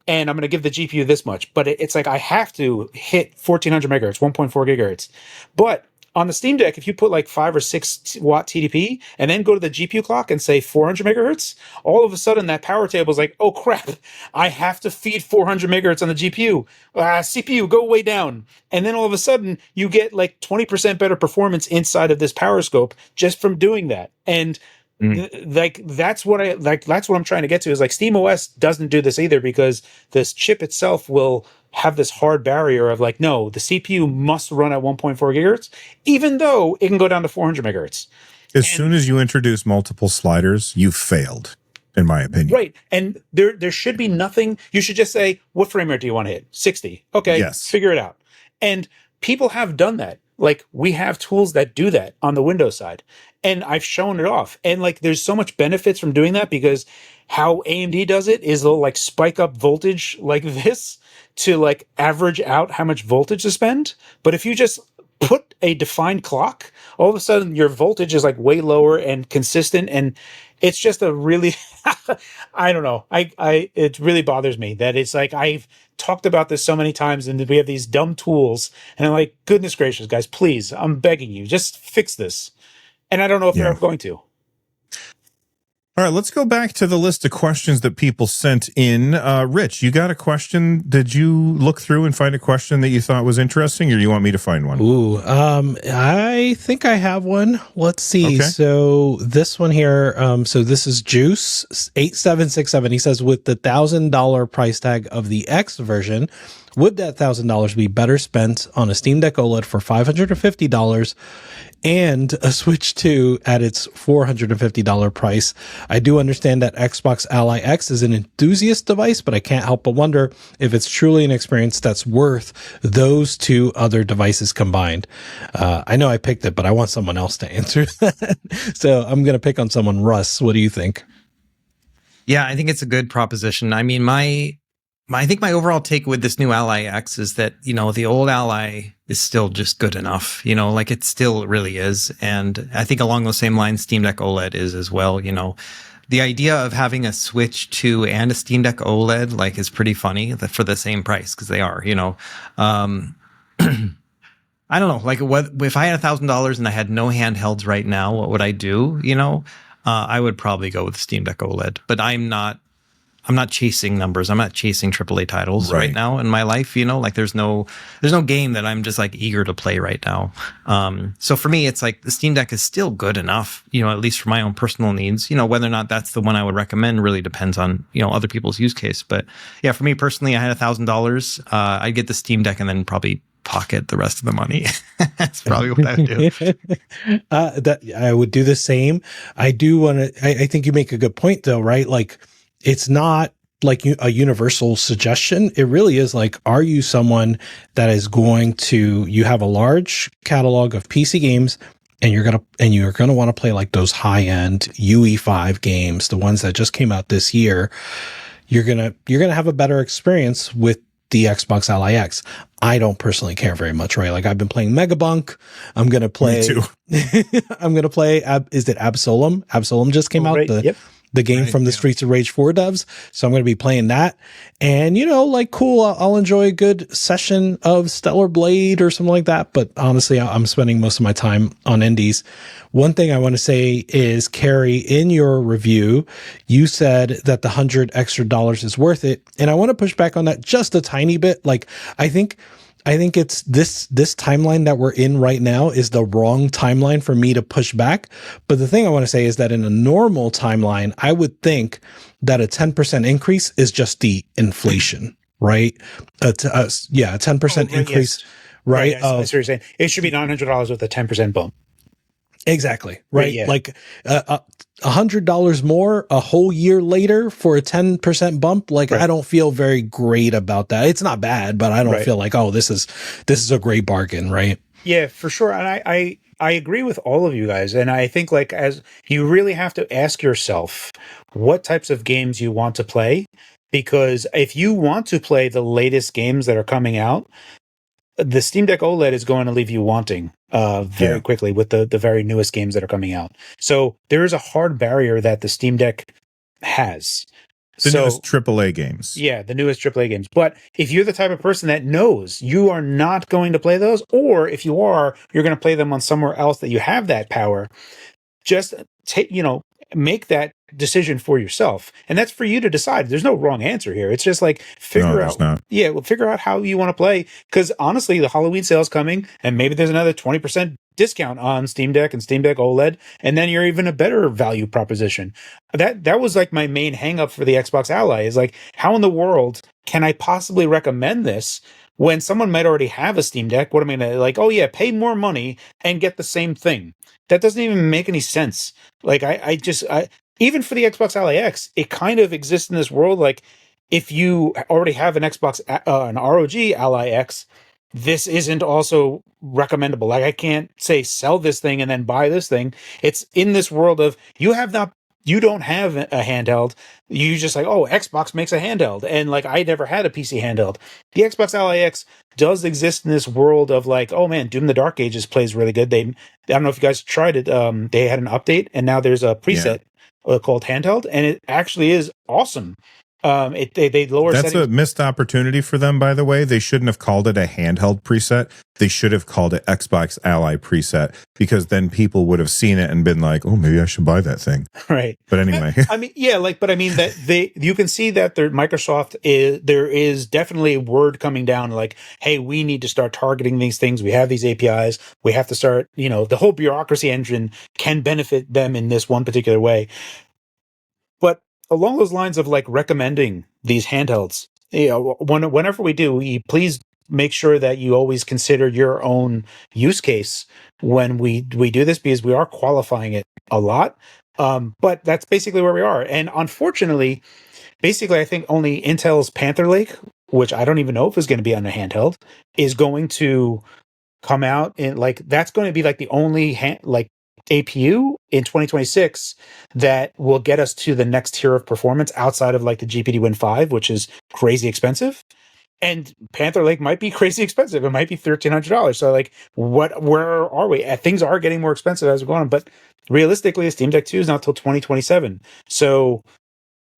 And I'm going to give the GPU this much. But it's like I have to hit 1400 megahertz, 1.4 gigahertz. But on the Steam Deck, if you put like 5 or 6 watt TDP and then go to the GPU clock and say 400 megahertz, all of a sudden that power table is like, oh crap, I have to feed 400 megahertz on the GPU. CPU, go way down. And then all of a sudden you get like 20% better performance inside of this power scope just from doing that. And that's what I'm trying to get to, is like SteamOS doesn't do this either, because this chip itself will have this hard barrier of like, no, the CPU must run at 1.4 gigahertz, even though it can go down to 400 megahertz. As soon as you introduce multiple sliders, you failed, in my opinion. Right. And there should be nothing. You should just say, what frame rate do you want to hit? 60. Okay. Yes. Figure it out. And people have done that. Like, we have tools that do that on the Windows side, and I've shown it off. And like, there's so much benefits from doing that, because how AMD does it is they'll like spike up voltage like this to like average out how much voltage to spend. But if you just put a defined clock, all of a sudden your voltage is like way lower and consistent. And it's just a really, I don't know. It really bothers me that it's like, I've talked about this so many times, and we have these dumb tools, and I'm like, goodness gracious, guys, please, I'm begging you, just fix this. And I don't know if they're ever going to. All right, let's go back to the list of questions that people sent in. Rich, you got a question? Did you look through and find a question that you thought was interesting, or do you want me to find one? Ooh, I think I have one. Let's see. Okay. So this one here, so this is Juice 8767. He says, with the $1,000 price tag of the X version, Would that $1,000 be better spent on a Steam Deck OLED for $550 and a Switch 2 at its $450 price? I do understand that Xbox Ally X is an enthusiast device, but I can't help but wonder if it's truly an experience that's worth those two other devices combined. I know I picked it, but I want someone else to answer that. So I'm going to pick on someone. Russ, what do you think? Yeah, I think it's a good proposition. I mean, I think my overall take with this new Ally X is that, the old Ally is still just good enough, like it still really is. And I think along those same lines, Steam Deck OLED is as well. The idea of having a Switch 2 and a Steam Deck OLED, like, is pretty funny for the same price, because they are, I don't know, like, what if I had $1,000 and I had no handhelds right now, what would I do? I would probably go with Steam Deck OLED, but I'm not chasing numbers. I'm not chasing AAA titles right now in my life. Like, there's no game that I'm just like eager to play right now. So for me, it's like the Steam Deck is still good enough, at least for my own personal needs. Whether or not that's the one I would recommend really depends on, other people's use case. But yeah, for me personally, I had $1,000. I'd get the Steam Deck and then probably pocket the rest of the money. That's probably what I would do. That I would do the same. I do want to, I think you make a good point though, right? Like, it's not like a universal suggestion. It really is like, are you someone that is you have a large catalog of PC games and you're going to want to play like those high end UE5 games, the ones that just came out this year. You're going to have a better experience with the Xbox Ally X. I don't personally care very much, right? Like, I've been playing Megabunk. I'm going to play, Me too. I'm going to play, is it Absolum? Absolum just came out. Yep. The game from the Streets of Rage 4 devs. So I'm going to be playing that. And, like, cool, I'll enjoy a good session of Stellar Blade or something like that. But honestly, I'm spending most of my time on indies. One thing I want to say is, Carrie, in your review, you said that the $100 extra is worth it. And I want to push back on that just a tiny bit. Like, I think it's this timeline that we're in right now is the wrong timeline for me to push back. But the thing I want to say is that in a normal timeline, I would think that a 10% increase is just the inflation, right? A 10% increase, yes. right? Yes, that's what you're saying. It should be $900 with a 10% bump. Exactly. Right. Yeah. Like $100 more a whole year later for a 10% bump. Like, I don't feel very great about that. It's not bad, but I don't feel like, oh, this is a great bargain. Right. Yeah, for sure. And I agree with all of you guys. And I think, like, as you really have to ask yourself what types of games you want to play, because if you want to play the latest games that are coming out, the Steam Deck OLED is going to leave you wanting very quickly with the very newest games that are coming out. So there is a hard barrier that the Steam Deck has. The newest AAA games. Yeah, the newest AAA games. But if you're the type of person that knows you are not going to play those, or if you are, you're going to play them on somewhere else that you have that power, just make that decision for yourself. And that's for you to decide. There's no wrong answer here. It's just like figure out how you want to play. Because honestly, the Halloween sale is coming, and maybe there's another 20% discount on Steam Deck and Steam Deck OLED, and then you're even a better value proposition. That was like my main hang up for the Xbox Ally, is like, how in the world can I possibly recommend this when someone might already have a Steam Deck? What am I gonna, like, oh yeah, pay more money and get the same thing? That doesn't even make any sense. Like, I even for the Xbox Ally X, it kind of exists in this world. Like, if you already have an Xbox, an ROG Ally X, this isn't also recommendable. Like, I can't say sell this thing and then buy this thing. It's in this world of you don't have a handheld. You just like, oh, Xbox makes a handheld. And like, I never had a PC handheld. The Xbox Ally X does exist in this world of like, oh man, Doom the Dark Ages plays really good. I don't know if you guys tried it. They had an update and now there's a preset called handheld, and it actually is awesome. They lower That's settings. a missed opportunity for them, by the way. They shouldn't have called it a handheld preset. They should have called it Xbox Ally preset, because then people would have seen it and been like, oh, maybe I should buy that thing. Right. But anyway. That you can see that there is definitely word coming down like, hey, we need to start targeting these things. We have these APIs. We have to start, the whole bureaucracy engine can benefit them in this one particular way. But along those lines of like recommending these handhelds, whenever we do, please make sure that you always consider your own use case when we do this, because we are qualifying it a lot. But that's basically where we are. And unfortunately, basically, I think only Intel's Panther Lake, which I don't even know if is going to be on a handheld, is going to come out in that's going to be like the only APU in 2026 that will get us to the next tier of performance outside of like the GPD Win 5, which is crazy expensive. And Panther Lake might be crazy expensive. It might be $1,300. So like, where are we? Things are getting more expensive as we're going on. But realistically, a Steam Deck 2 is not till 2027. So,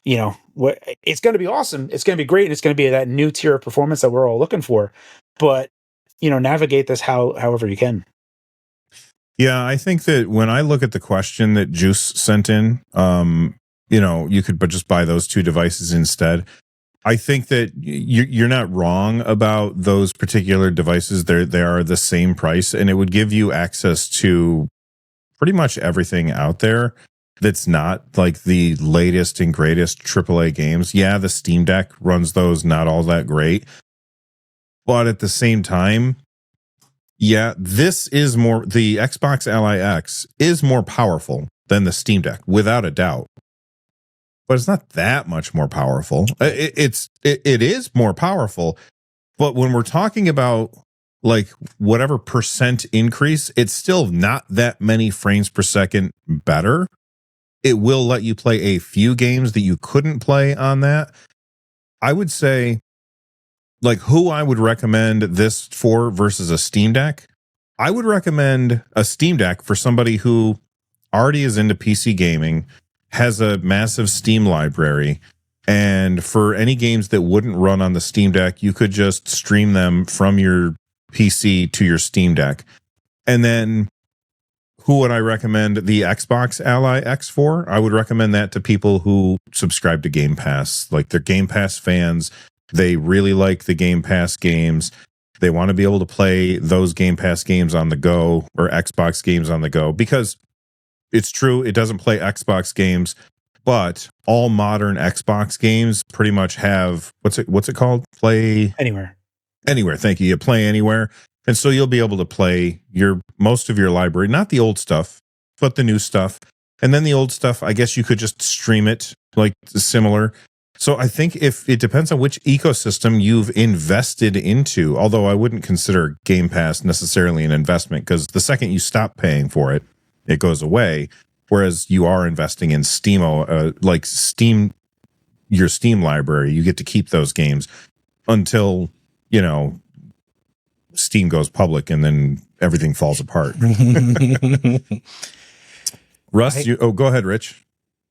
it's going to be awesome. It's going to be great. And it's going to be that new tier of performance that we're all looking for. But, navigate this however you can. Yeah, I think that when I look at the question that Juice sent in, you could just buy those two devices instead. I think that you're not wrong about those particular devices. They are the same price, and it would give you access to pretty much everything out there that's not like the latest and greatest AAA games. Yeah, the Steam Deck runs those not all that great. But at the same time, yeah, this is the Xbox Ally X is more powerful than the Steam Deck, without a doubt. But it's not that much more powerful. It is more powerful. But when we're talking about like whatever percent increase, it's still not that many frames per second better. It will let you play a few games that you couldn't play on that. I would say, like, who I would recommend this for versus a Steam Deck. I would recommend a Steam Deck for somebody who already is into PC gaming, has a massive Steam library, and for any games that wouldn't run on the Steam Deck, you could just stream them from your PC to your Steam Deck. And then who would I recommend the Xbox Ally X for? I would recommend that to people who subscribe to Game Pass. Like, they're Game Pass fans. They really like the Game Pass games. They want to be able to play those Game Pass games on the go, or Xbox games on the go, because it's true, it doesn't play Xbox games, but all modern Xbox games pretty much have, what's it called? Play Anywhere. Thank you. You play anywhere. And so you'll be able to play most of your library, not the old stuff, but the new stuff. And then the old stuff, I guess you could just stream it like similar. So I think if it depends on which ecosystem you've invested into, although I wouldn't consider Game Pass necessarily an investment, because the second you stop paying for it, it goes away. Whereas you are investing in like Steam, your Steam library, you get to keep those games until, Steam goes public and then everything falls apart. Russ, go ahead, Rich.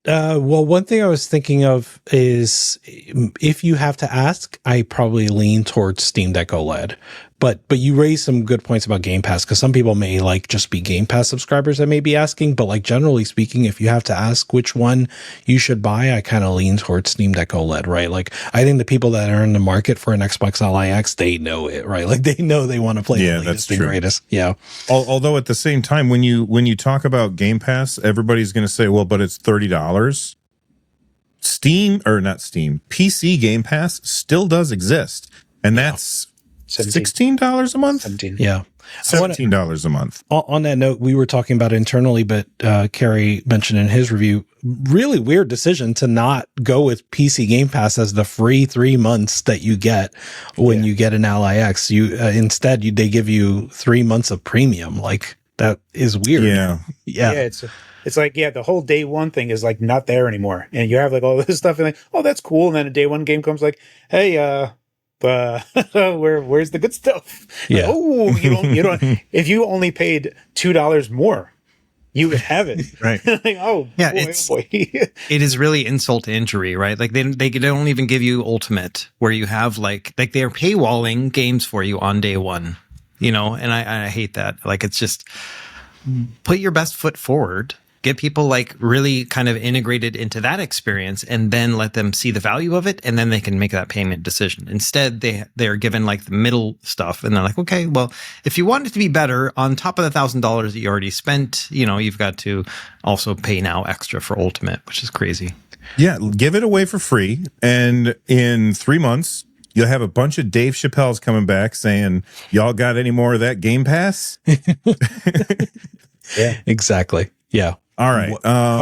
Well, one thing I was thinking of is, if you have to ask, I probably lean towards Steam Deck OLED. But you raised some good points about Game Pass, because some people may like just be Game Pass subscribers that may be asking. But like, generally speaking, if you have to ask which one you should buy, I kind of lean towards Steam Deck OLED, right? Like, I think the people that are in the market for an Xbox Ally X, they know it, right? Like, they know they want to play the latest and greatest. Yeah. Although at the same time, when you talk about Game Pass, everybody's going to say, well, but it's $30. PC Game Pass still does exist. And that's $16 a month? 17. Yeah. $17 a month. On that note, we were talking about it internally, but Kerry mentioned in his review, really weird decision to not go with PC Game Pass as the free 3 months that you get when you get an Ally X. Instead, they give you 3 months of premium. Like, that is weird. Yeah. It's like, the whole day one thing is like not there anymore. And you have like all this stuff and like, oh, that's cool. And then a day one game comes like, hey, where's the good stuff? Yeah. Oh, you don't. If you only paid $2 more, you would have it. Right. Like, oh, yeah, boy. it is really insult to injury, right? Like, they don't even give you Ultimate, where you have like they're paywalling games for you on day one, and I hate that. Like, it's just, put your best foot forward. Get people like really kind of integrated into that experience, and then let them see the value of it, and then they can make that payment decision. Instead, they're given like the middle stuff, and they're like, okay, well, if you want it to be better, on top of the $1,000 that you already spent, you've got to also pay now extra for Ultimate, which is crazy. Yeah, give it away for free, and in 3 months, You'll have a bunch of Dave Chappelle's coming back saying, "Y'all got any more of that Game Pass?" Yeah, Exactly. Yeah. All right.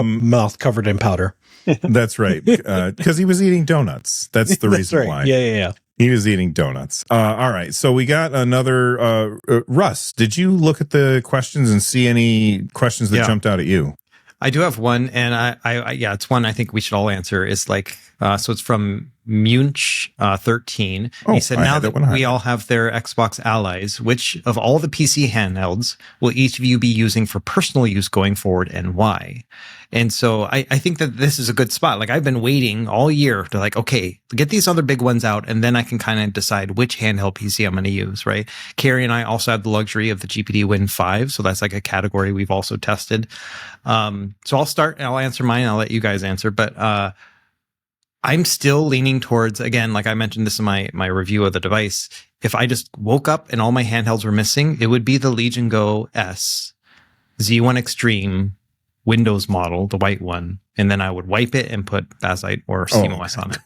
Mouth covered in powder. That's right. Because he was eating donuts. That's the reason right. why. Yeah. He was eating donuts. All right. So we got another. Russ, did you look at the questions and see any questions that jumped out at you? I do have one, and I it's one I think we should all answer. Is like, so it's from Munch 13. He said, now that we all have their Xbox allies, which of all the PC handhelds will each of you be using for personal use going forward, and why? And so I think that this is a good spot. Like, I've been waiting all year to like, okay, get these other big ones out, and then I can kind of decide which handheld PC I'm going to use, right? Carrie and I also have the luxury of the GPD Win 5, so that's like a category we've also tested. So I'll start and I'll answer mine. I'll let you guys answer, but I'm still leaning towards, again, like I mentioned this in my review of the device. If I just woke up and all my handhelds were missing, it would be the Legion Go S, Z1 Extreme, Windows model, the white one, and then I would wipe it and put Bazzite or SteamOS on it.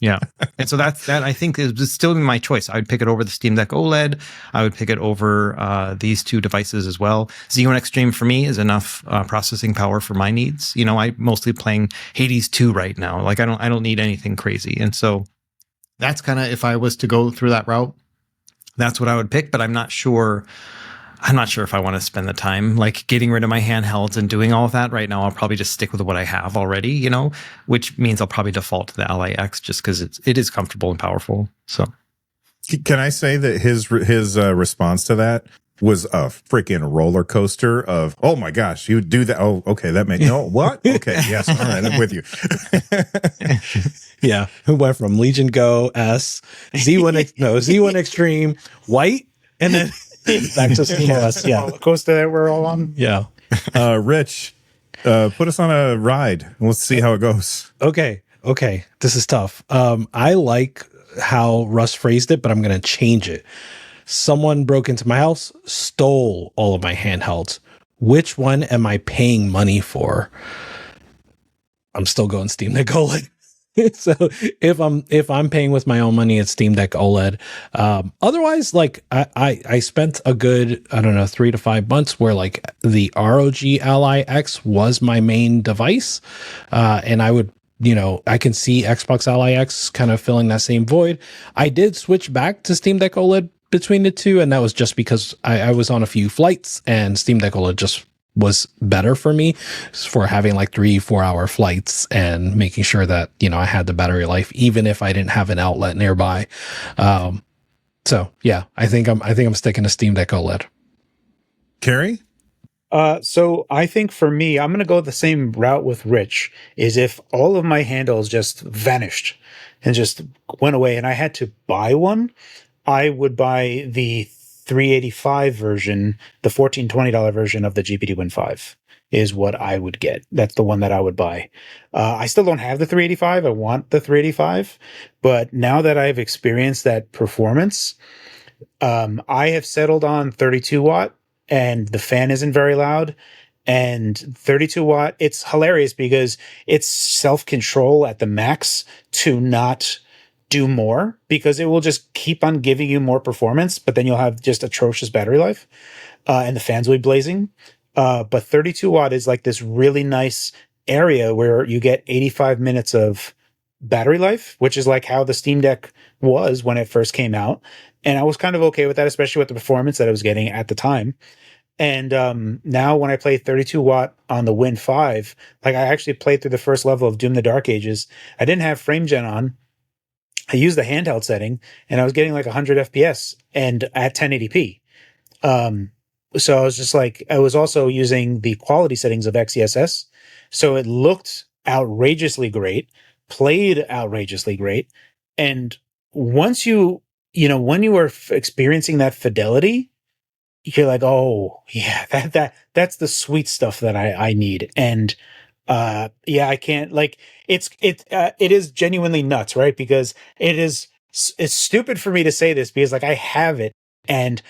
Yeah. And so that I think is still my choice. I would pick it over the Steam Deck OLED. I would pick it over these two devices as well. Z1 Extreme for me is enough processing power for my needs. You know, I'm mostly playing Hades 2 right now. Like, I don't need anything crazy. And so that's kind of, if I was to go through that route, that's what I would pick, but I'm not sure if I want to spend the time like getting rid of my handhelds and doing all of that right now. I'll probably just stick with what I have already, you know, which means I'll probably default to the Ally X just because it is comfortable and powerful. So, can I say that his response to that was a freaking roller coaster of, oh my gosh, you do that? Oh, okay, that makes no what? Okay, yes, all right, I'm with you. Yeah, who went from Legion Go S, Z1 Extreme, white, and then back to SteamOS. Yeah, roller coaster that we're all on. Yeah. Rich, put us on a ride and let's see how it goes. Okay. This is tough. I like how Russ phrased it, but I'm going to change it. Someone broke into my house, stole all of my handhelds. Which one am I paying money for? I'm still going Steam Deck OLED. So if I'm paying with my own money, it's Steam Deck OLED. Otherwise, like I spent a good, I don't know, 3 to 5 months where like the ROG Ally X was my main device. And I would, you know, I can see Xbox Ally X kind of filling that same void. I did switch back to Steam Deck OLED between the two, and that was just because I was on a few flights and Steam Deck OLED just was better for me for having like 3-4 hour flights and making sure that, you know, I had the battery life, even if I didn't have an outlet nearby. So yeah, I think I'm sticking to Steam Deck OLED. Carrie? So I think for me, I'm going to go the same route with Rich, is if all of my handles just vanished and just went away and I had to buy one, I would buy the 385 version, the $14-20 version of the GPD Win 5 is what I would get. That's the one that I would buy. I still don't have the 385. I want the 385, but now that I've experienced that performance, I have settled on 32 watt and the fan isn't very loud. And 32 watt, it's hilarious because it's self-control at the max to not do more, because it will just keep on giving you more performance, but then you'll have just atrocious battery life, and the fans will be blazing. But 32 watt is like this really nice area where you get 85 minutes of battery life, which is like how the Steam Deck was when it first came out. And I was kind of okay with that, especially with the performance that I was getting at the time. And now when I play 32 watt on the Win 5, like I actually played through the first level of Doom the Dark Ages. I didn't have frame gen on. I used the handheld setting and I was getting like 100 FPS and at 1080p. So I was just like, I was also using the quality settings of XeSS. So it looked outrageously great, played outrageously great. And once when you are experiencing that fidelity, you're like, oh yeah, that's the sweet stuff that I need. And yeah, I can't, like, it is genuinely nuts, right? Because it's stupid for me to say this because like I have it and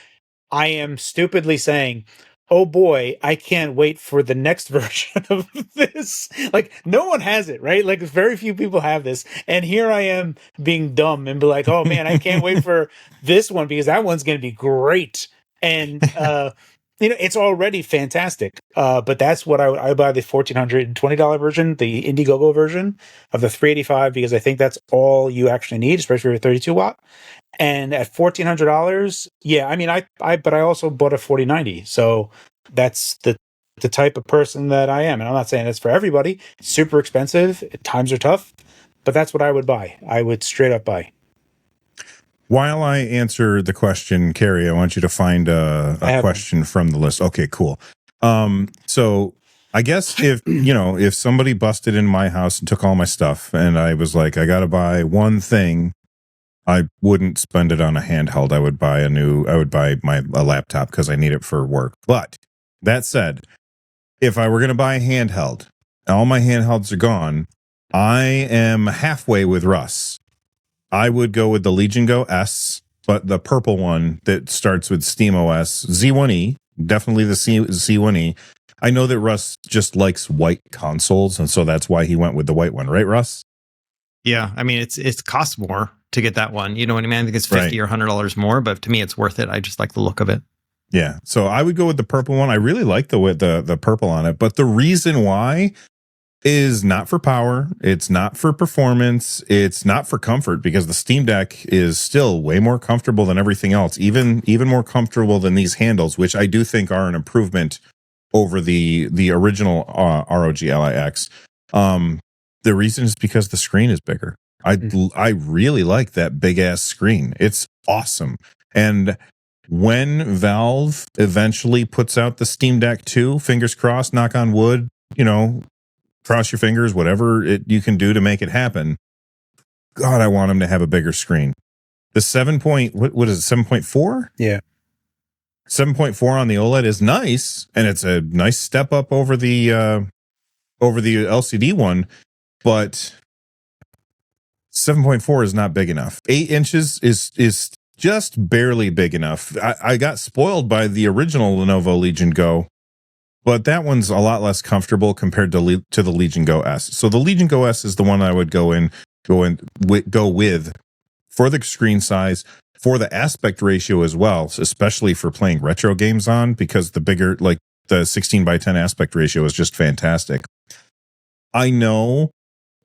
I am stupidly saying, oh boy, I can't wait for the next version of this. Like, no one has it, right? Like, very few people have this. And here I am being dumb and be like, oh man, I can't wait for this one because that one's going to be great. And, it's already fantastic. But that's what I would buy the $1,420 version, the Indiegogo version of the 385, because I think that's all you actually need, especially for a 32 watt. And at $1,400, yeah, I mean, but I also bought a 4090, so that's the type of person that I am. And I'm not saying it's for everybody. It's super expensive. Times are tough, but that's what I would buy. I would straight up buy. While I answer the question, Carrie, I want you to find a question from the list. Okay, cool. So I guess if somebody busted in my house and took all my stuff, and I was like, I got to buy one thing, I wouldn't spend it on a handheld. I would buy a laptop because I need it for work. But that said, if I were going to buy a handheld, all my handhelds are gone. I am halfway with Russ. I would go with the Legion Go S, but the purple one that starts with SteamOS, Z1E, definitely the Z1E. I know that Russ just likes white consoles, and so that's why he went with the white one, right, Russ? Yeah, I mean it's costs more to get that one. You know what I mean? I think it's $50 or $100 more, but to me it's worth it. I just like the look of it. Yeah, so I would go with the purple one. I really like the purple on it, but the reason why is not for power, it's not for performance, it's not for comfort, because the Steam Deck is still way more comfortable than everything else, even more comfortable than these handles, which I do think are an improvement over the original ROG Ally X. The reason is because the screen is bigger. I really like that big ass screen. It's awesome. And when Valve eventually puts out the Steam Deck 2, fingers crossed, knock on wood, cross your fingers, whatever you can do to make it happen. God, I want them to have a bigger screen. The 7 point, what is it, 7.4? Yeah. 7.4 on the OLED is nice, and it's a nice step up over the LCD one, but 7.4 is not big enough. 8 inches is just barely big enough. I got spoiled by the original Lenovo Legion Go, but that one's a lot less comfortable compared to the Legion Go S. So the Legion Go S is the one I would go with for the screen size, for the aspect ratio as well, especially for playing retro games on, because the bigger, like the 16:10 aspect ratio is just fantastic. I know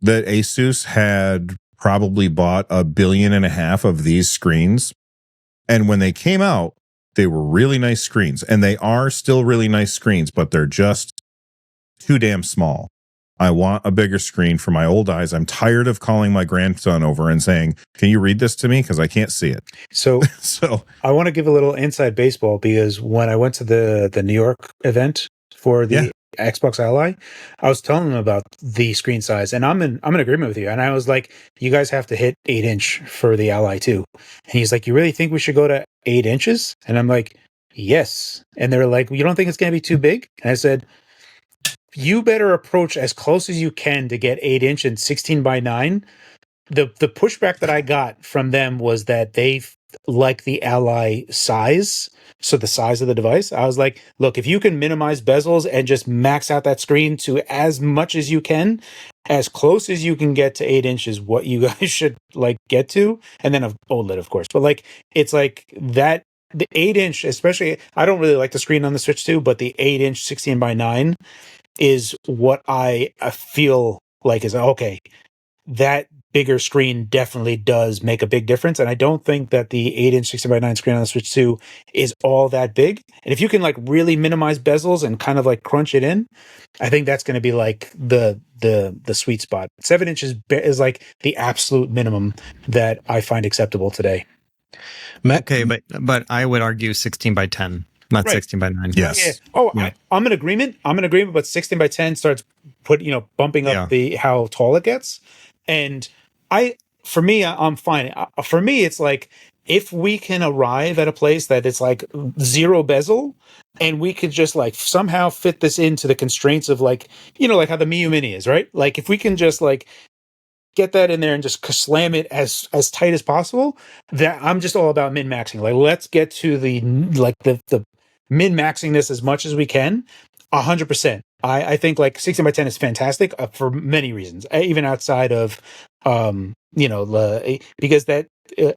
that ASUS had probably bought 1.5 billion of these screens, and when they came out, they were really nice screens, and they are still really nice screens, but they're just too damn small. I want a bigger screen for my old eyes. I'm tired of calling my grandson over and saying, can you read this to me? Because I can't see it. So I want to give a little inside baseball, because when I went to the New York event for the Xbox Ally, I was telling them about the screen size, and I'm in agreement with you. And I was like, you guys have to hit 8-inch for the Ally too. And he's like, you really think we should go to 8 inches? And I'm like, yes. And they're like, you don't think it's going to be too big? And I said, you better approach as close as you can to get 8-inch and 16:9. The pushback that I got from them was that they like the Ally size, so the size of the device. I was like, look, if you can minimize bezels and just max out that screen to as much as you can, as close as you can get to 8 inches, what you guys should like get to, and then OLED, of course. But like, it's like that. The 8-inch, especially, I don't really like the screen on the Switch too, but the 8-inch 16:9 is what I feel like is okay. That bigger screen definitely does make a big difference. And I don't think that the 8-inch 16:9 screen on the Switch 2 is all that big. And if you can like really minimize bezels and kind of like crunch it in, I think that's going to be like the sweet spot. 7 inches is like the absolute minimum that I find acceptable today. Okay, but I would argue 16:10. Not Right. 16:9. Yes. Yeah. Oh, yeah. I'm in agreement. But 16:10 starts bumping up how tall it gets. And for me, I'm fine. For me, it's like, if we can arrive at a place that it's like zero bezel, and we could just like somehow fit this into the constraints of like how the Miyoo Mini is, right? Like, if we can just like get that in there and just slam it as tight as possible, that I'm just all about min-maxing. Like, let's get to the min-maxing this as much as we can, 100%. I think like 16 by 10 is fantastic for many reasons, even outside of, because that,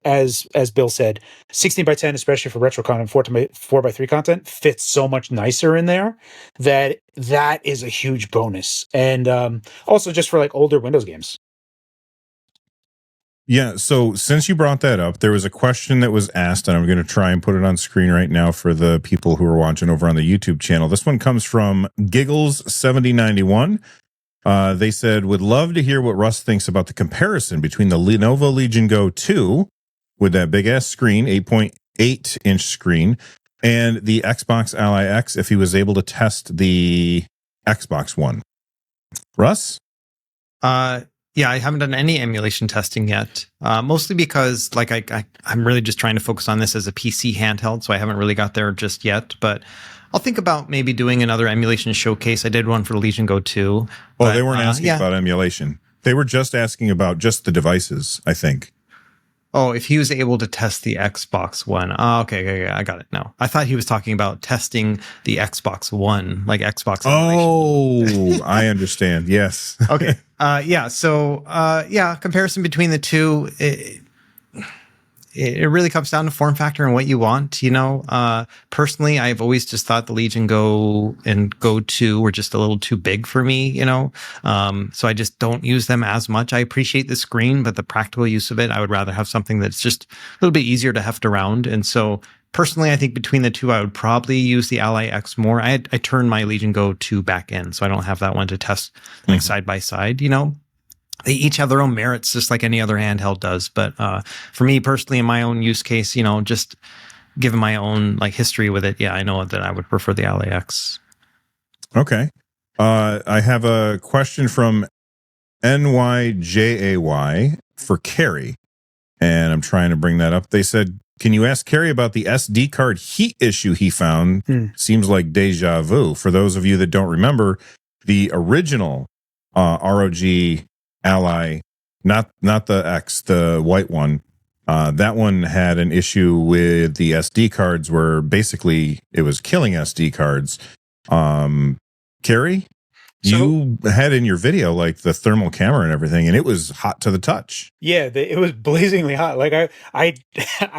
as Bill said, 16 by 10, especially for retro content, 4 by 3 content, fits so much nicer in there that is a huge bonus. And also just for like older Windows games. Yeah, so since you brought that up, there was a question that was asked, and I'm going to try and put it on screen right now for the people who are watching over on the YouTube channel. This one comes from Giggles7091. They said, would love to hear what Russ thinks about the comparison between the Lenovo Legion Go 2 with that big-ass screen, 8.8-inch screen, and the Xbox Ally X if he was able to test the Xbox One. Russ? Yeah, I haven't done any emulation testing yet, mostly because like I'm really just trying to focus on this as a PC handheld, so I haven't really got there just yet. But I'll think about maybe doing another emulation showcase. I did one for the Legion Go 2. Well, they weren't asking about emulation. They were just asking about just the devices, I think. Oh, if he was able to test the Xbox One. Oh, okay, I got it. No, I thought he was talking about testing the Xbox One, like Xbox. Oh, I understand. Yes. Okay. Yeah. So, comparison between the two, it really comes down to form factor and what you want. Personally, I've always just thought the Legion Go and Go 2 were just a little too big for me, so I just don't use them as much. I appreciate the screen, but the practical use of it, I would rather have something that's just a little bit easier to heft around. And so personally, I think between the two, I would probably use the Ally X more. I turned my Legion Go 2 back in, so I don't have that one to test like side by side, They each have their own merits, just like any other handheld does. But for me personally, in my own use case, just given my own like history with it, I know that I would prefer the Ally X. Okay. I have a question from NYJAY for Carrie, and I'm trying to bring that up. They said, can you ask Carrie about the SD card heat issue he found? Seems like deja vu. For those of you that don't remember, the original ROG Ally, not the X, the white one. That one had an issue with the SD cards where basically it was killing SD cards. Carrie, you had in your video like the thermal camera and everything, and it was hot to the touch. Yeah, it was blazingly hot. Like I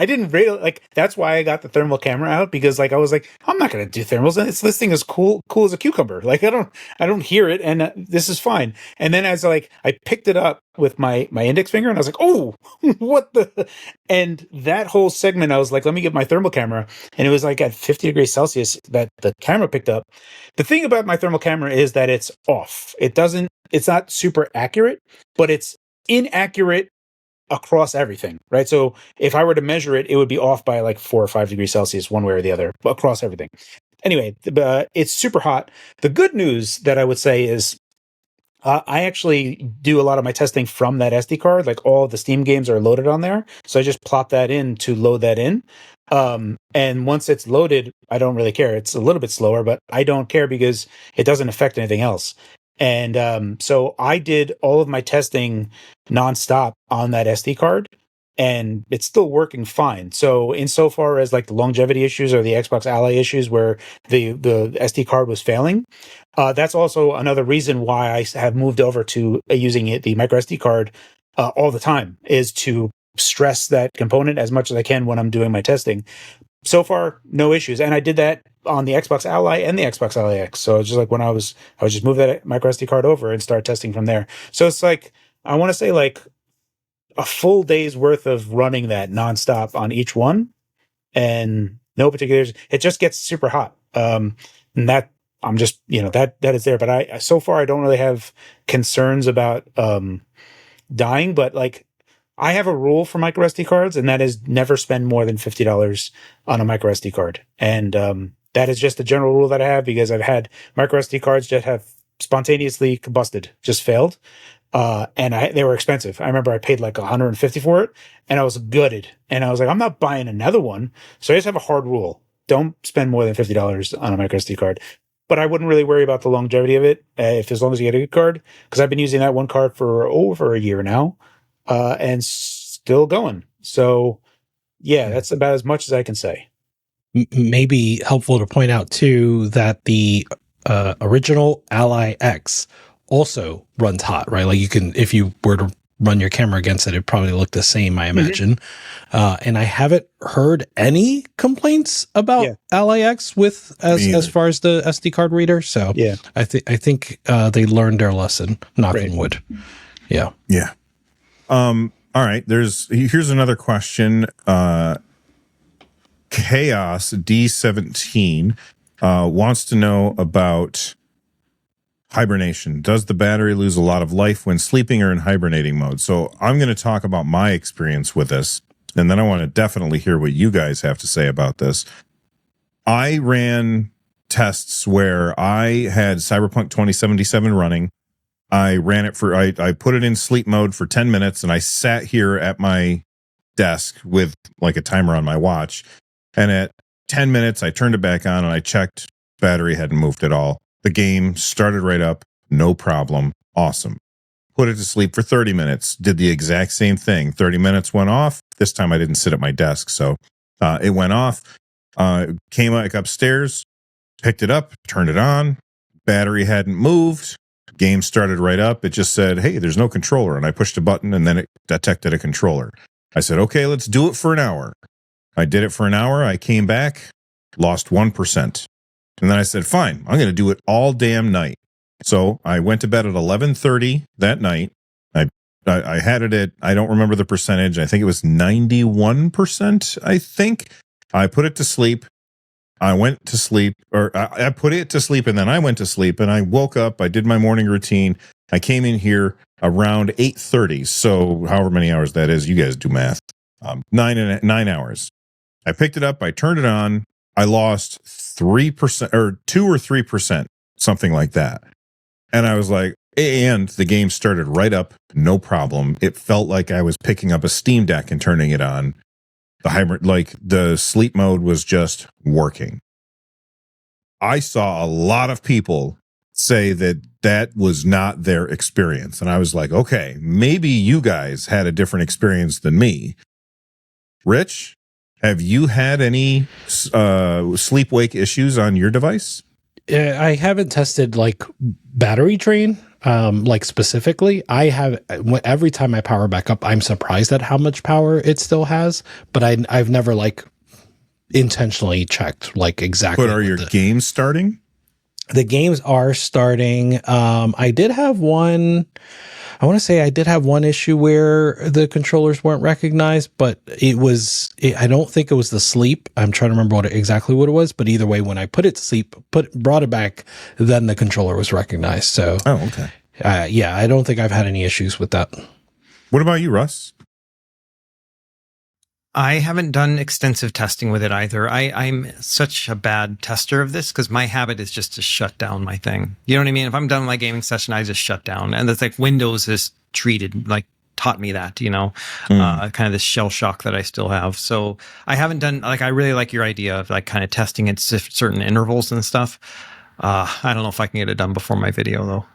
didn't really like. That's why I got the thermal camera out, because like I was like, I'm not gonna do thermals, and this thing is cool as a cucumber. Like I don't hear it, and this is fine. And then as like I picked it up with my index finger, and I was like, oh, what the? And that whole segment, I was like, let me get my thermal camera, and it was like at 50 degrees Celsius that the camera picked up. The thing about my thermal camera is that it's off. It's not super accurate, but it's inaccurate across everything, right? So if I were to measure it, it would be off by like 4 or 5 degrees Celsius, one way or the other, across everything. Anyway, it's super hot. The good news that I would say is I actually do a lot of my testing from that SD card. Like all the Steam games are loaded on there. So I just plop that in to load that in. And once it's loaded, I don't really care. It's a little bit slower, but I don't care because it doesn't affect anything else. And so I did all of my testing nonstop on that SD card, and it's still working fine. So insofar as like the longevity issues or the Xbox Ally issues where the SD card was failing, that's also another reason why I have moved over to using the micro SD card all the time, is to stress that component as much as I can when I'm doing my testing. So far, no issues. And I did that on the Xbox Ally and the Xbox Ally X. So it's just like when I would just move that micro SD card over and start testing from there. So it's like, I want to say like a full day's worth of running that nonstop on each one, and no particular, it just gets super hot. And that I'm just, that is there. But so far I don't really have concerns about dying, but like, I have a rule for micro SD cards, and that is never spend more than $50 on a micro SD card. And that is just a general rule that I have, because I've had micro SD cards that have spontaneously combusted, just failed. And they were expensive. I remember I paid like $150 for it, and I was gutted. And I was like, I'm not buying another one. So I just have a hard rule. Don't spend more than $50 on a micro SD card. But I wouldn't really worry about the longevity of it, as long as you get a good card, because I've been using that one card for over a year now. And still going. So, yeah, that's about as much as I can say. maybe helpful to point out too that the original Ally X also runs hot, right? Like you can, if you were to run your camera against it, it'd probably look the same, I imagine. And I haven't heard any complaints about Ally X with as far as the SD card reader. So I think they learned their lesson. Knock on wood. Yeah. Yeah. All right. Here's another question. Chaos D17 wants to know about hibernation. Does the battery lose a lot of life when sleeping or in hibernating mode? So I'm going to talk about my experience with this, and then I want to definitely hear what you guys have to say about this. I ran tests where I had Cyberpunk 2077 running. I ran it I put it in sleep mode for 10 minutes, and I sat here at my desk with like a timer on my watch. And at 10 minutes, I turned it back on and I checked. Battery hadn't moved at all. The game started right up. No problem. Awesome. Put it to sleep for 30 minutes. Did the exact same thing. 30 minutes went off. This time I didn't sit at my desk. So it went off. Came like upstairs, picked it up, turned it on. Battery hadn't moved. Game started right up. It just said, hey, there's no controller. And I pushed a button and then it detected a controller. I said, okay, let's do it for an hour. I did it for an hour. I came back, lost 1%. And then I said, fine, I'm going to do it all damn night. So I went to bed at 11:30 that night. I had it at, I don't remember the percentage. I think it was 91%, I think. I put it to sleep. I went to sleep, or I put it to sleep, and then I went to sleep, and I woke up. I did my morning routine. I came in here around 8:30. So however many hours that is, you guys do math. 9 hours. I picked it up. I turned it on. I lost 3% or 2 or 3%, something like that. And I was like, and the game started right up. No problem. It felt like I was picking up a Steam Deck and turning it on. The sleep mode was just working. I saw a lot of people say that was not their experience. And I was like, okay, maybe you guys had a different experience than me. Rich, have you had any sleep-wake issues on your device? I haven't tested like battery drain, like specifically. I have, every time I power back up, I'm surprised at how much power it still has, but I've never like intentionally checked like exactly. But are your games starting? The games are starting. I did have one. I want to say I did have one issue where the controllers weren't recognized, but I don't think it was the sleep. I'm trying to remember exactly what it was, but either way, when I put it to sleep, brought it back, then the controller was recognized. So, okay. Yeah, I don't think I've had any issues with that. What about you, Russ? I haven't done extensive testing with it either. I'm such a bad tester of this because my habit is just to shut down my thing. You know what I mean? If I'm done with my gaming session, I just shut down. And it's like Windows has taught me that, kind of this shell shock that I still have. So I haven't done, I really like your idea of like kind of testing at certain intervals and stuff. I don't know if I can get it done before my video though.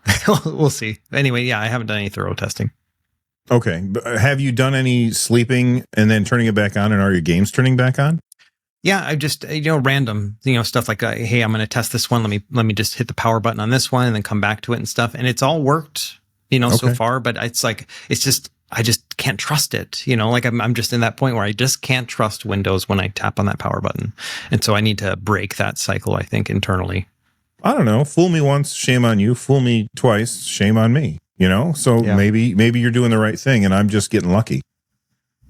We'll see. Anyway, yeah, I haven't done any thorough testing. Okay. But have you done any sleeping and then turning it back on, and are your games turning back on? Yeah, I just, random, stuff like, hey, I'm going to test this one. Let me just hit the power button on this one and then come back to it and stuff. And it's all worked, so far, but I just can't trust it. I'm just in that point where I just can't trust Windows when I tap on that power button. And so I need to break that cycle, I think, internally. I don't know. Fool me once, shame on you. Fool me twice, shame on me. So maybe you're doing the right thing and I'm just getting lucky.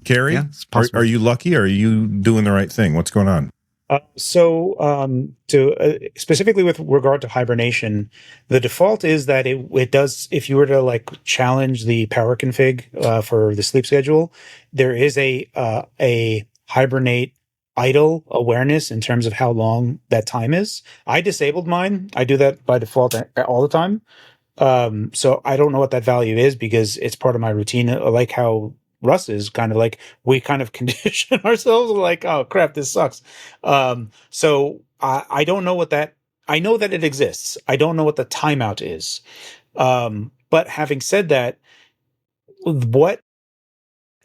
Carrie, are you lucky? Or are you doing the right thing? What's going on? Specifically with regard to hibernation, the default is that it does, if you were to like challenge the power config for the sleep schedule, there is a hibernate idle awareness in terms of how long that time is. I disabled mine. I do that by default all the time. So I don't know what that value is because it's part of my routine. Like how Russ is kind of like, we kind of condition ourselves like, oh crap, this sucks. So I don't know I know that it exists. I don't know what the timeout is. But having said that, what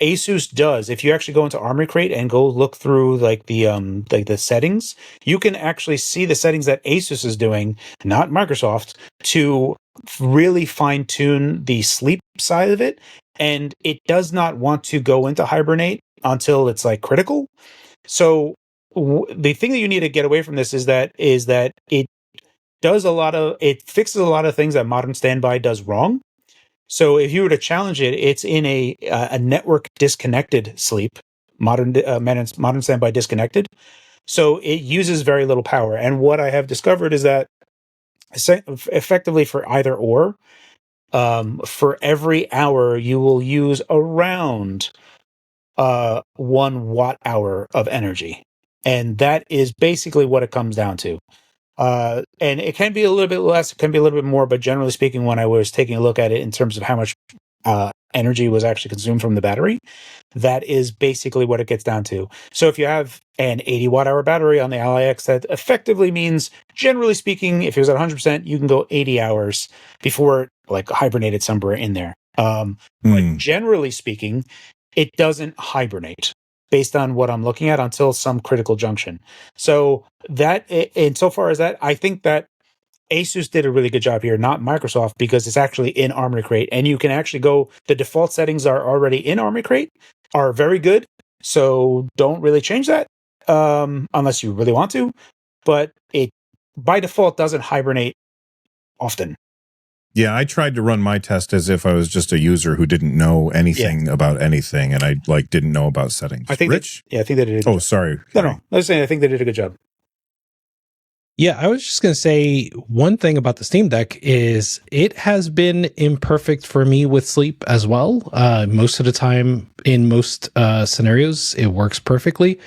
ASUS does, if you actually go into Armory Crate and go look through like the settings, you can actually see the settings that ASUS is doing, not Microsoft, to really fine tune the sleep side of it. And it does not want to go into hibernate until it's like critical. So the thing that you need to get away from this is that it fixes a lot of things that modern standby does wrong. So if you were to challenge it, it's in a network disconnected sleep, modern standby disconnected. So it uses very little power. And what I have discovered is that effectively for either or, for every hour you will use around 1 watt hour of energy, and that is basically what it comes down to. And it can be a little bit less, it can be a little bit more, but generally speaking, when I was taking a look at it in terms of how much energy was actually consumed from the battery, that is basically what it gets down to. So if you have an 80 watt hour battery on the Ally X, that effectively means, generally speaking, if it was at 100%, you can go 80 hours before it like hibernated somewhere in there. But generally speaking, it doesn't hibernate based on what I'm looking at until some critical junction. So that, and so far as that, I think that ASUS did a really good job here, not Microsoft, because it's actually in Armory Crate, and you can actually go, the default settings are already in Armory Crate, are very good. So don't really change that unless you really want to, but it by default doesn't hibernate often. Yeah, I tried to run my test as if I was just a user who didn't know anything about anything, and I like didn't know about settings. I think Rich? I think they did. Oh, sorry. No, I was saying I think they did a good job. Yeah, I was just going to say one thing about the Steam Deck is it has been imperfect for me with sleep as well. Most of the time, in most scenarios, it works perfectly.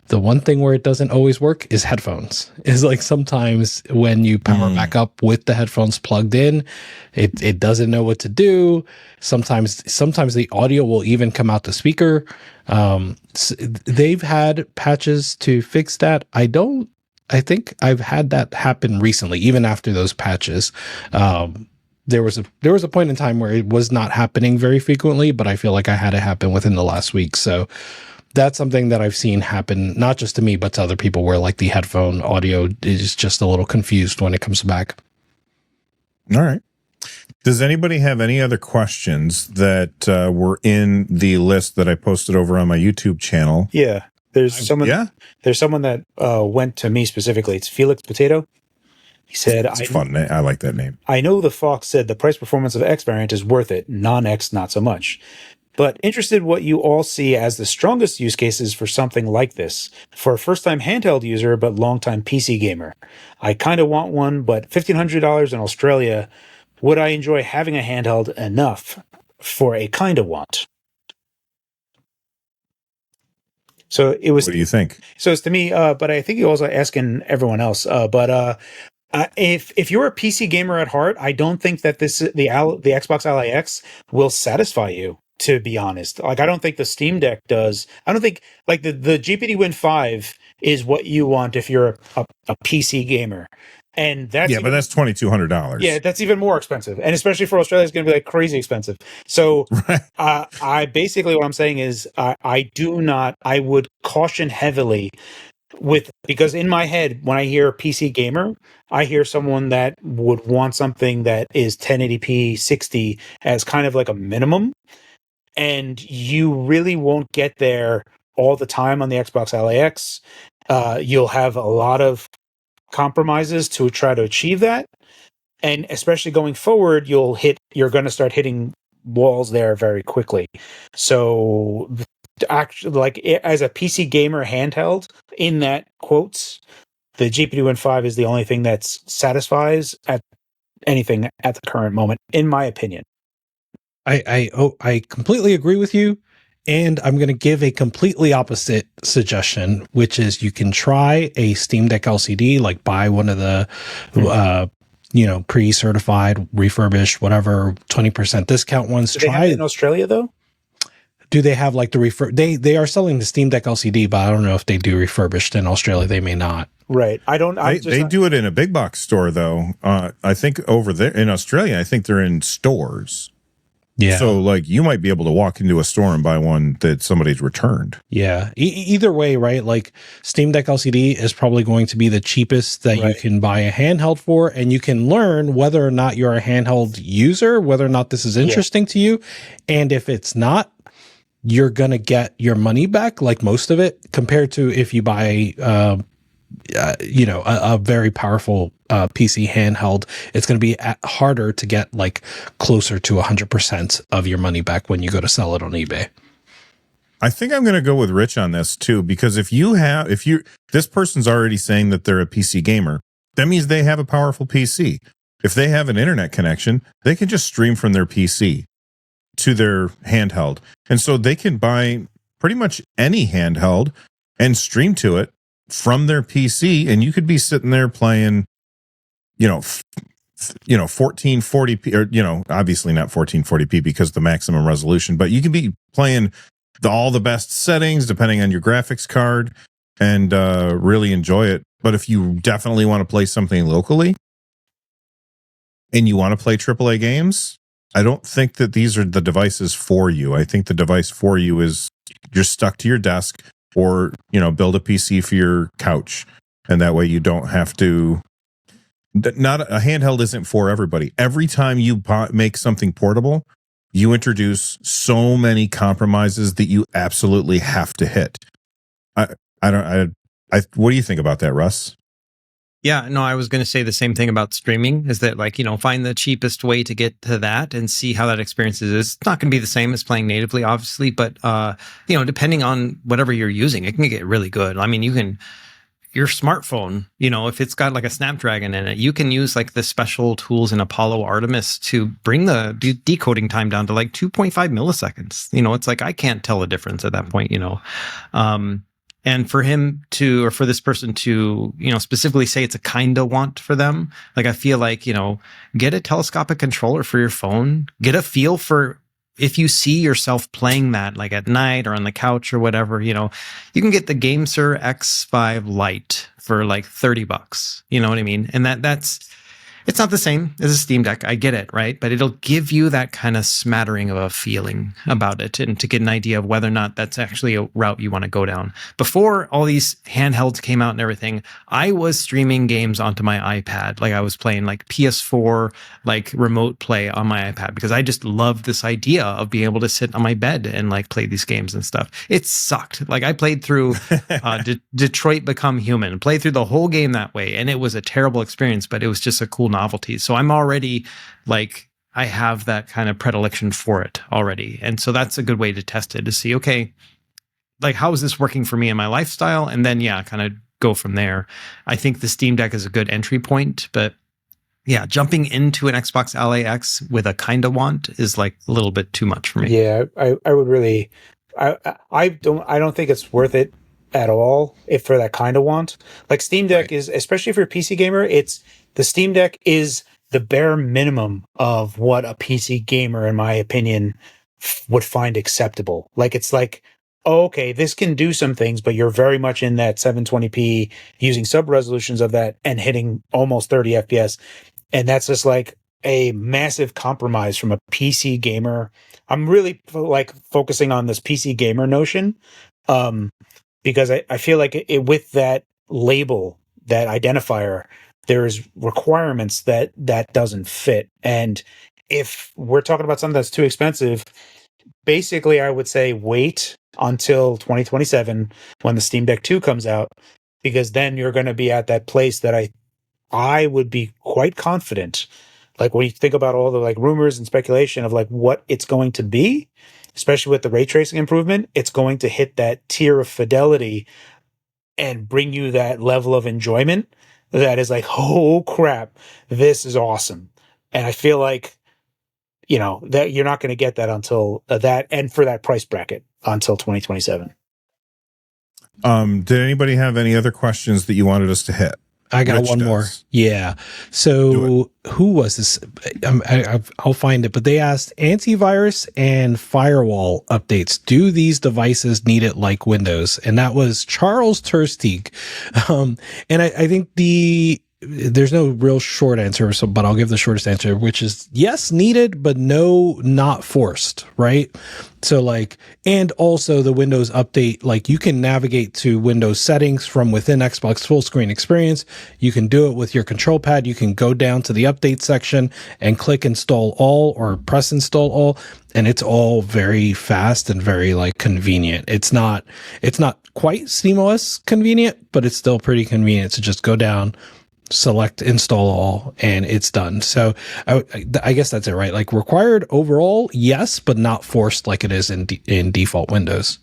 The one thing where it doesn't always work is headphones. Is like sometimes when you power back up with the headphones plugged in, it doesn't know what to do. Sometimes the audio will even come out the speaker. They've had patches to fix that. I think I've had that happen recently, even after those patches. There was a point in time where it was not happening very frequently, but I feel like I had it happen within the last week. So that's something that I've seen happen, not just to me, but to other people, where like the headphone audio is just a little confused when it comes back. All right. Does anybody have any other questions that were in the list that I posted over on my YouTube channel? Yeah. There's someone that went to me specifically. It's Felix Potato. He said, it's fun. I like that name. I know the Fox said the price performance of X variant is worth it. Non-X, not so much. But interested what you all see as the strongest use cases for something like this. For a first-time handheld user, but long-time PC gamer. I kind of want one, but $1,500 in Australia. Would I enjoy having a handheld enough for a kind of want? So it was. What do you think? So it's to me, but I think you're also asking everyone else. If you're a PC gamer at heart, I don't think that the Xbox Ally X will satisfy you. To be honest, like I don't think the Steam Deck does. I don't think like the GPD Win 5 is what you want if you're a PC gamer. And that's but that's $2,200. Yeah, that's even more expensive, and especially for Australia, it's going to be like crazy expensive. So, I basically what I'm saying is, I would caution heavily because in my head, when I hear PC gamer, I hear someone that would want something that is 1080p 60 as kind of like a minimum, and you really won't get there all the time on the Xbox Ally X. You'll have a lot of compromises to try to achieve that, and especially going forward, you're going to start hitting walls there very quickly. So actually, like as a PC gamer handheld, in that quotes, the GPD Win 5 is the only thing that satisfies at anything at the current moment, in my opinion. I completely agree with you. And I'm going to give a completely opposite suggestion, which is you can try a Steam Deck LCD, like buy one of the, pre-certified, refurbished, whatever, 20% discount ones. Do they have it in Australia though? Do they have like the they are selling the Steam Deck LCD, but I don't know if they do refurbished in Australia. They may not. Right. They do it in a big box store though. I think over there in Australia, I think they're in stores. Yeah. So like you might be able to walk into a store and buy one that somebody's returned. Yeah. Either way, right? Like Steam Deck LCD is probably going to be the cheapest that you can buy a handheld for, and you can learn whether or not you're a handheld user, whether or not this is interesting to you. And if it's not, you're going to get your money back, like most of it, compared to if you buy, a very powerful PC handheld. It's going to be harder to get like closer to 100% of your money back when you go to sell it on eBay. I think I'm going to go with Rich on this too, because this person's already saying that they're a PC gamer, that means they have a powerful PC. If they have an internet connection, they can just stream from their PC to their handheld. And so they can buy pretty much any handheld and stream to it from their PC. And you could be sitting there playing, 1440p, or, obviously not 1440p because the maximum resolution, but you can be playing all the best settings depending on your graphics card and really enjoy it. But if you definitely want to play something locally and you want to play AAA games, I don't think that these are the devices for you. I think the device for you is you're stuck to your desk or, build a PC for your couch. And that way you don't have to. Not a handheld isn't for everybody. Every time you make something portable, you introduce so many compromises that you absolutely have to hit. What do you think about that, Russ? Yeah, no, I was going to say the same thing about streaming, is that find the cheapest way to get to that and see how that experience is. It's not going to be the same as playing natively, obviously, but, depending on whatever you're using, it can get really good. I mean, your smartphone, if it's got like a Snapdragon in it, you can use like the special tools in Apollo Artemis to bring the decoding time down to like 2.5 milliseconds. It's like, I can't tell the difference at that point, and for this person to, specifically say it's a kind of want for them, like I feel like, get a telescopic controller for your phone, get a feel for if you see yourself playing that like at night or on the couch or whatever, you can get the GameSir X5 Lite for like $30. You know what I mean? And it's not the same as a Steam Deck. I get it, right? But it'll give you that kind of smattering of a feeling about it and to get an idea of whether or not that's actually a route you want to go down. Before all these handhelds came out and everything, I was streaming games onto my iPad. Like I was playing like PS4, like remote play on my iPad because I just loved this idea of being able to sit on my bed and like play these games and stuff. It sucked. Like I played through Detroit Become Human, played through the whole game that way. And it was a terrible experience, but it was just a cool novelty. So I'm already like, I have that kind of predilection for it already. And so that's a good way to test it, to see, okay, like how is this working for me in my lifestyle? And then, kind of go from there. I think the Steam Deck is a good entry point, but jumping into an Xbox LAX with a kind of want is like a little bit too much for me. Yeah, I would really, I don't think it's worth it at all if for that kind of want. Like Steam Deck is, especially if you're a PC gamer, the Steam Deck is the bare minimum of what a PC gamer, in my opinion, would find acceptable. Like it's like, okay, this can do some things, but you're very much in that 720p using sub resolutions of that and hitting almost 30 FPS. And that's just like a massive compromise from a PC gamer. I'm really like focusing on this PC gamer notion because I feel like with that label, that identifier, there's requirements that doesn't fit. And if we're talking about something that's too expensive, basically I would say wait until 2027 when the Steam Deck 2 comes out, because then you're going to be at that place that I would be quite confident. Like when you think about all the like rumors and speculation of like what it's going to be, especially with the ray tracing improvement, it's going to hit that tier of fidelity and bring you that level of enjoyment that is like, oh crap, this is awesome. And I feel like, that you're not going to get that until that, and for that price bracket until 2027. Did anybody have any other questions that you wanted us to hit? I got one more. Yeah. So who was this? I'll find it. But they asked antivirus and firewall updates. Do these devices need it like Windows? And that was Charles Tersteeg. And I think the there's no real short answer, so, but I'll give the shortest answer, which is yes, needed, but no, not forced, right? So like, and also the Windows update, like you can navigate to Windows settings from within Xbox full screen experience. You can do it with your control pad. You can go down to the update section and click install all or press install all. And it's all very fast and very like convenient. It's not quite SteamOS convenient, but it's still pretty convenient to just go down, select install all, and it's done. So I guess that's it, right? Like required overall, yes, but not forced like it is in default Windows.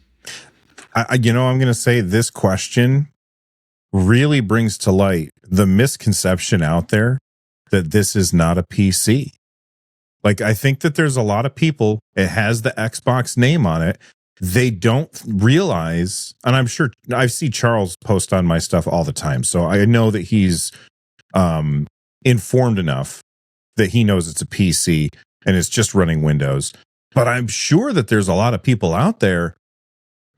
I'm going to say this question really brings to light the misconception out there that this is not a PC. Like, I think that there's a lot of people, it has the Xbox name on it. They don't realize, and I'm sure I see Charles post on my stuff all the time. So I know that he's informed enough that he knows it's a PC and it's just running Windows. But I'm sure that there's a lot of people out there.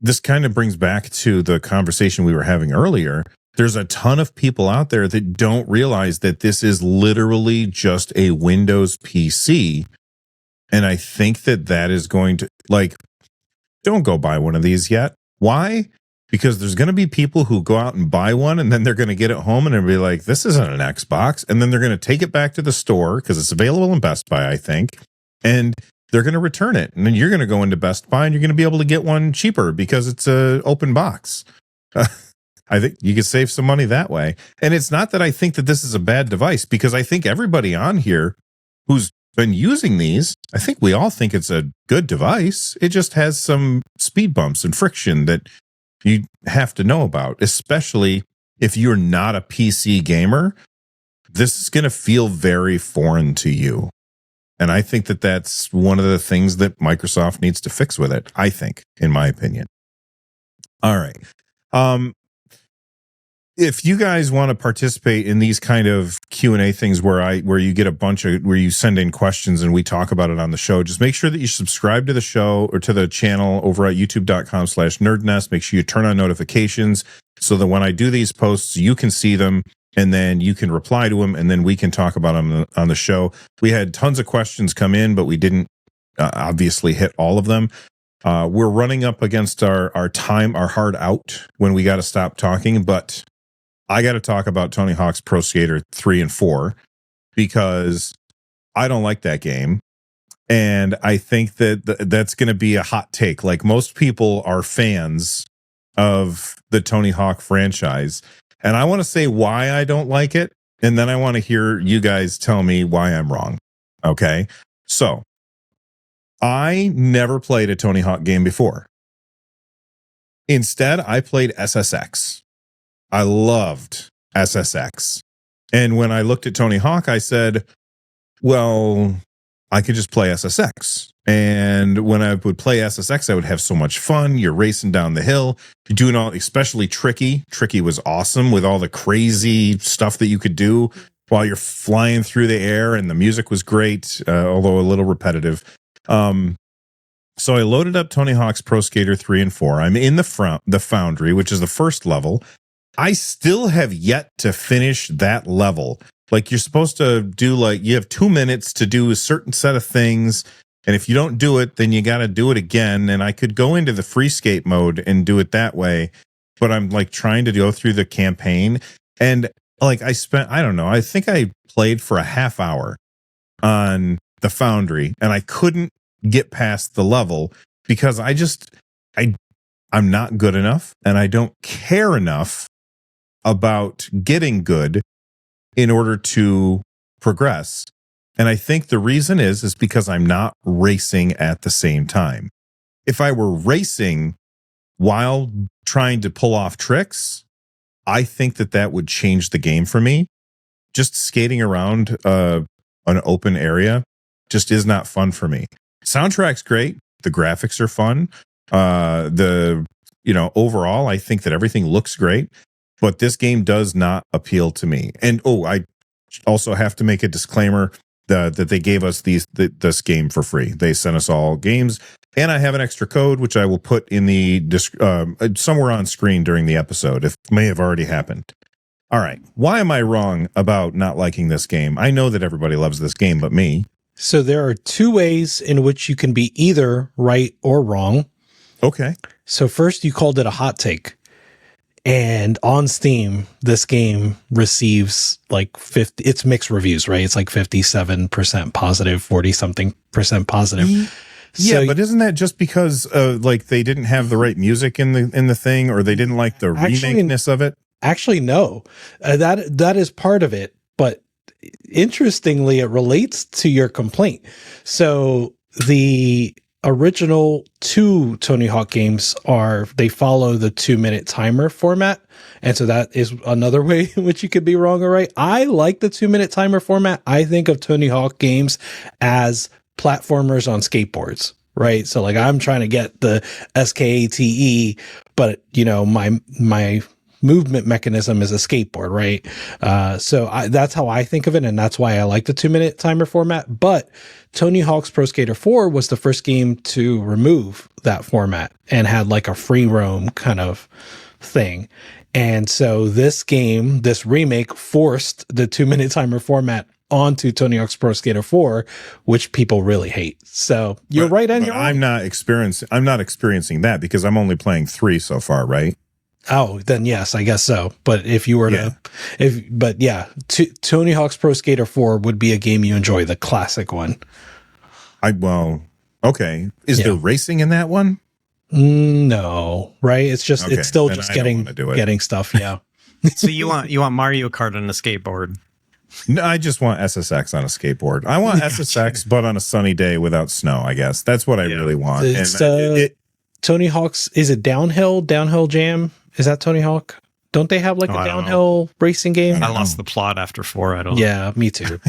This kind of brings back to the conversation we were having earlier. There's a ton of people out there that don't realize that this is literally just a Windows PC. And I think that is going to, like, don't go buy one of these yet. Why? Because there's going to be people who go out and buy one and then they're going to get it home and they'll be like, this isn't an Xbox. And then they're going to take it back to the store because it's available in Best Buy, I think. And they're going to return it. And then you're going to go into Best Buy and you're going to be able to get one cheaper because it's an open box. I think you could save some money that way. And it's not that I think that this is a bad device, because I think everybody on here who's been using these, I think we all think it's a good device. It just has some speed bumps and friction that you have to know about, especially if you're not a PC gamer. This is going to feel very foreign to you. And I think that that's one of the things that Microsoft needs to fix with it, I think, in my opinion. All right. If you guys want to participate in these kind of Q&A things where you get where you send in questions and we talk about it on the show, just make sure that you subscribe to the show or to the channel over at youtube.com/nerdnest. Make sure you turn on notifications so that when I do these posts, you can see them and then you can reply to them and then we can talk about them on the show. We had tons of questions come in, but we didn't obviously hit all of them. We're running up against our hard out when we got to stop talking, but I got to talk about Tony Hawk's Pro Skater 3 and 4 because I don't like that game. And I think that that's going to be a hot take. Like, most people are fans of the Tony Hawk franchise. And I want to say why I don't like it. And then I want to hear you guys tell me why I'm wrong. Okay. So I never played a Tony Hawk game before. Instead, I played SSX. I loved SSX. And when I looked at Tony Hawk, I said, well, I could just play SSX. And when I would play SSX, I would have so much fun. You're racing down the hill. You're doing all, especially Tricky. Tricky was awesome with all the crazy stuff that you could do while you're flying through the air. And the music was great, although a little repetitive. So I loaded up Tony Hawk's Pro Skater 3 and 4. I'm in the Foundry, which is the first level. I still have yet to finish that level. Like, you're supposed to do, like, you have 2 minutes to do a certain set of things. And if you don't do it, then you got to do it again. And I could go into the free skate mode and do it that way. But I'm like trying to go through the campaign. And like, I think I played for a half hour on the Foundry and I couldn't get past the level because I'm not good enough and I don't care enough about getting good in order to progress. And I think the reason is because I'm not racing at the same time. If I were racing while trying to pull off tricks, I think that would change the game for me. Just skating around an open area just is not fun for me. Soundtrack's great. The graphics are fun. Overall, I think that everything looks great. But this game does not appeal to me. And I also have to make a disclaimer that they gave us this game for free. They sent us all games, and I have an extra code which I will put in the somewhere on screen during the episode. It may have already happened. All right. Why am I wrong about not liking this game? I know that everybody loves this game, but me. So there are two ways in which you can be either right or wrong. Okay. So first you called it a hot take. And on Steam, this game receives like 50, it's mixed reviews, right? It's like 57% positive, 40 something percent positive. Yeah, So but isn't that just because like they didn't have the right music in the thing, or they didn't like the remake-ness of it? actually, no, that is part of it. But interestingly, it relates to your complaint. So the original two Tony Hawk games they follow the 2-minute timer format. And so that is another way in which you could be wrong or right. I like the 2-minute timer format. I think of Tony Hawk games as platformers on skateboards, right? So like I'm trying to get the SKATE, but my movement mechanism is a skateboard, right? So that's how I think of it, and that's why I like the 2-minute timer format. But Tony Hawk's Pro Skater 4 was the first game to remove that format and had like a free roam kind of thing. And so this remake forced the 2-minute timer format onto Tony Hawk's Pro Skater 4, which people really hate. So you're right, and I'm not experiencing that because I'm only playing 3 so far, right? Oh, then yes, I guess so. But if you were Tony Hawk's Pro Skater 4 would be a game you enjoy, the classic one. Okay. Is there racing in that one? No, right? It's just it's still then just I don't getting stuff. Yeah. So you want Mario Kart on a skateboard? No, I just want SSX on a skateboard. I want SSX, but on a sunny day without snow. I guess that's what I really want. It's, Tony Hawk's, is it Downhill Jam? Is that Tony Hawk? Don't they have like a downhill racing game? I lost the plot after 4. I don't. Yeah, me too.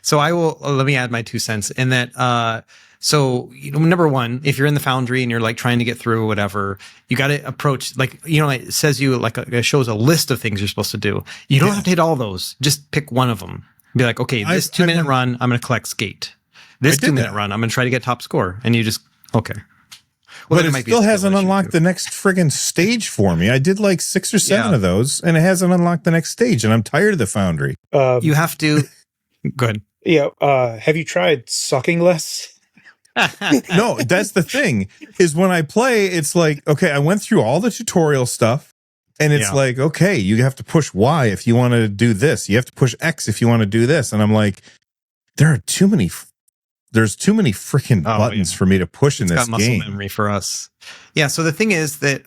So let me add my 2 cents in that. So, number one, if you're in the Foundry and you're like trying to get through whatever, you got to approach, like, it says it shows a list of things you're supposed to do. You don't have to hit all those. Just pick one of them. Be like, okay, this 2-minute run, I'm going to collect skate. This 2-minute run, I'm going to try to get top score. And you just, okay. Well, but it still hasn't unlocked the next friggin' stage for me. I did like 6 or 7 of those, and it hasn't unlocked the next stage, and I'm tired of the Foundry. You have to... Go ahead. Yeah. Have you tried sucking less? No, that's the thing, is when I play, it's like, okay, I went through all the tutorial stuff, and it's like, okay, you have to push Y if you want to do this. You have to push X if you want to do this. And I'm like, there's too many freaking buttons for me to push in this game. It's got muscle memory for us. Yeah. So the thing is that,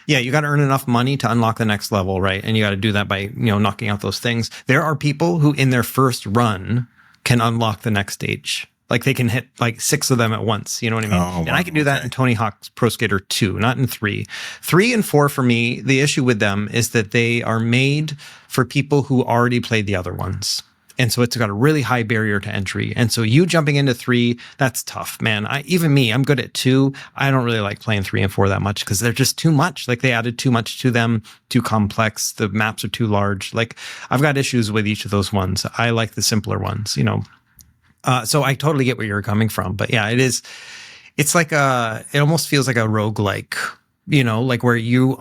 you got to earn enough money to unlock the next level, right? And you got to do that by, knocking out those things. There are people who in their first run can unlock the next stage. Like they can hit like 6 of them at once. You know what I mean? And I can do that in Tony Hawk's Pro Skater 2, not in 3. 3 and 4 for me, the issue with them is that they are made for people who already played the other ones. And so it's got a really high barrier to entry. And so you jumping into 3, that's tough, man. I'm good at 2. I don't really like playing 3 and 4 that much because they're just too much. Like they added too much to them, too complex. The maps are too large. Like I've got issues with each of those ones. I like the simpler ones, So I totally get where you're coming from. But yeah, it's like it almost feels like a roguelike. Like where you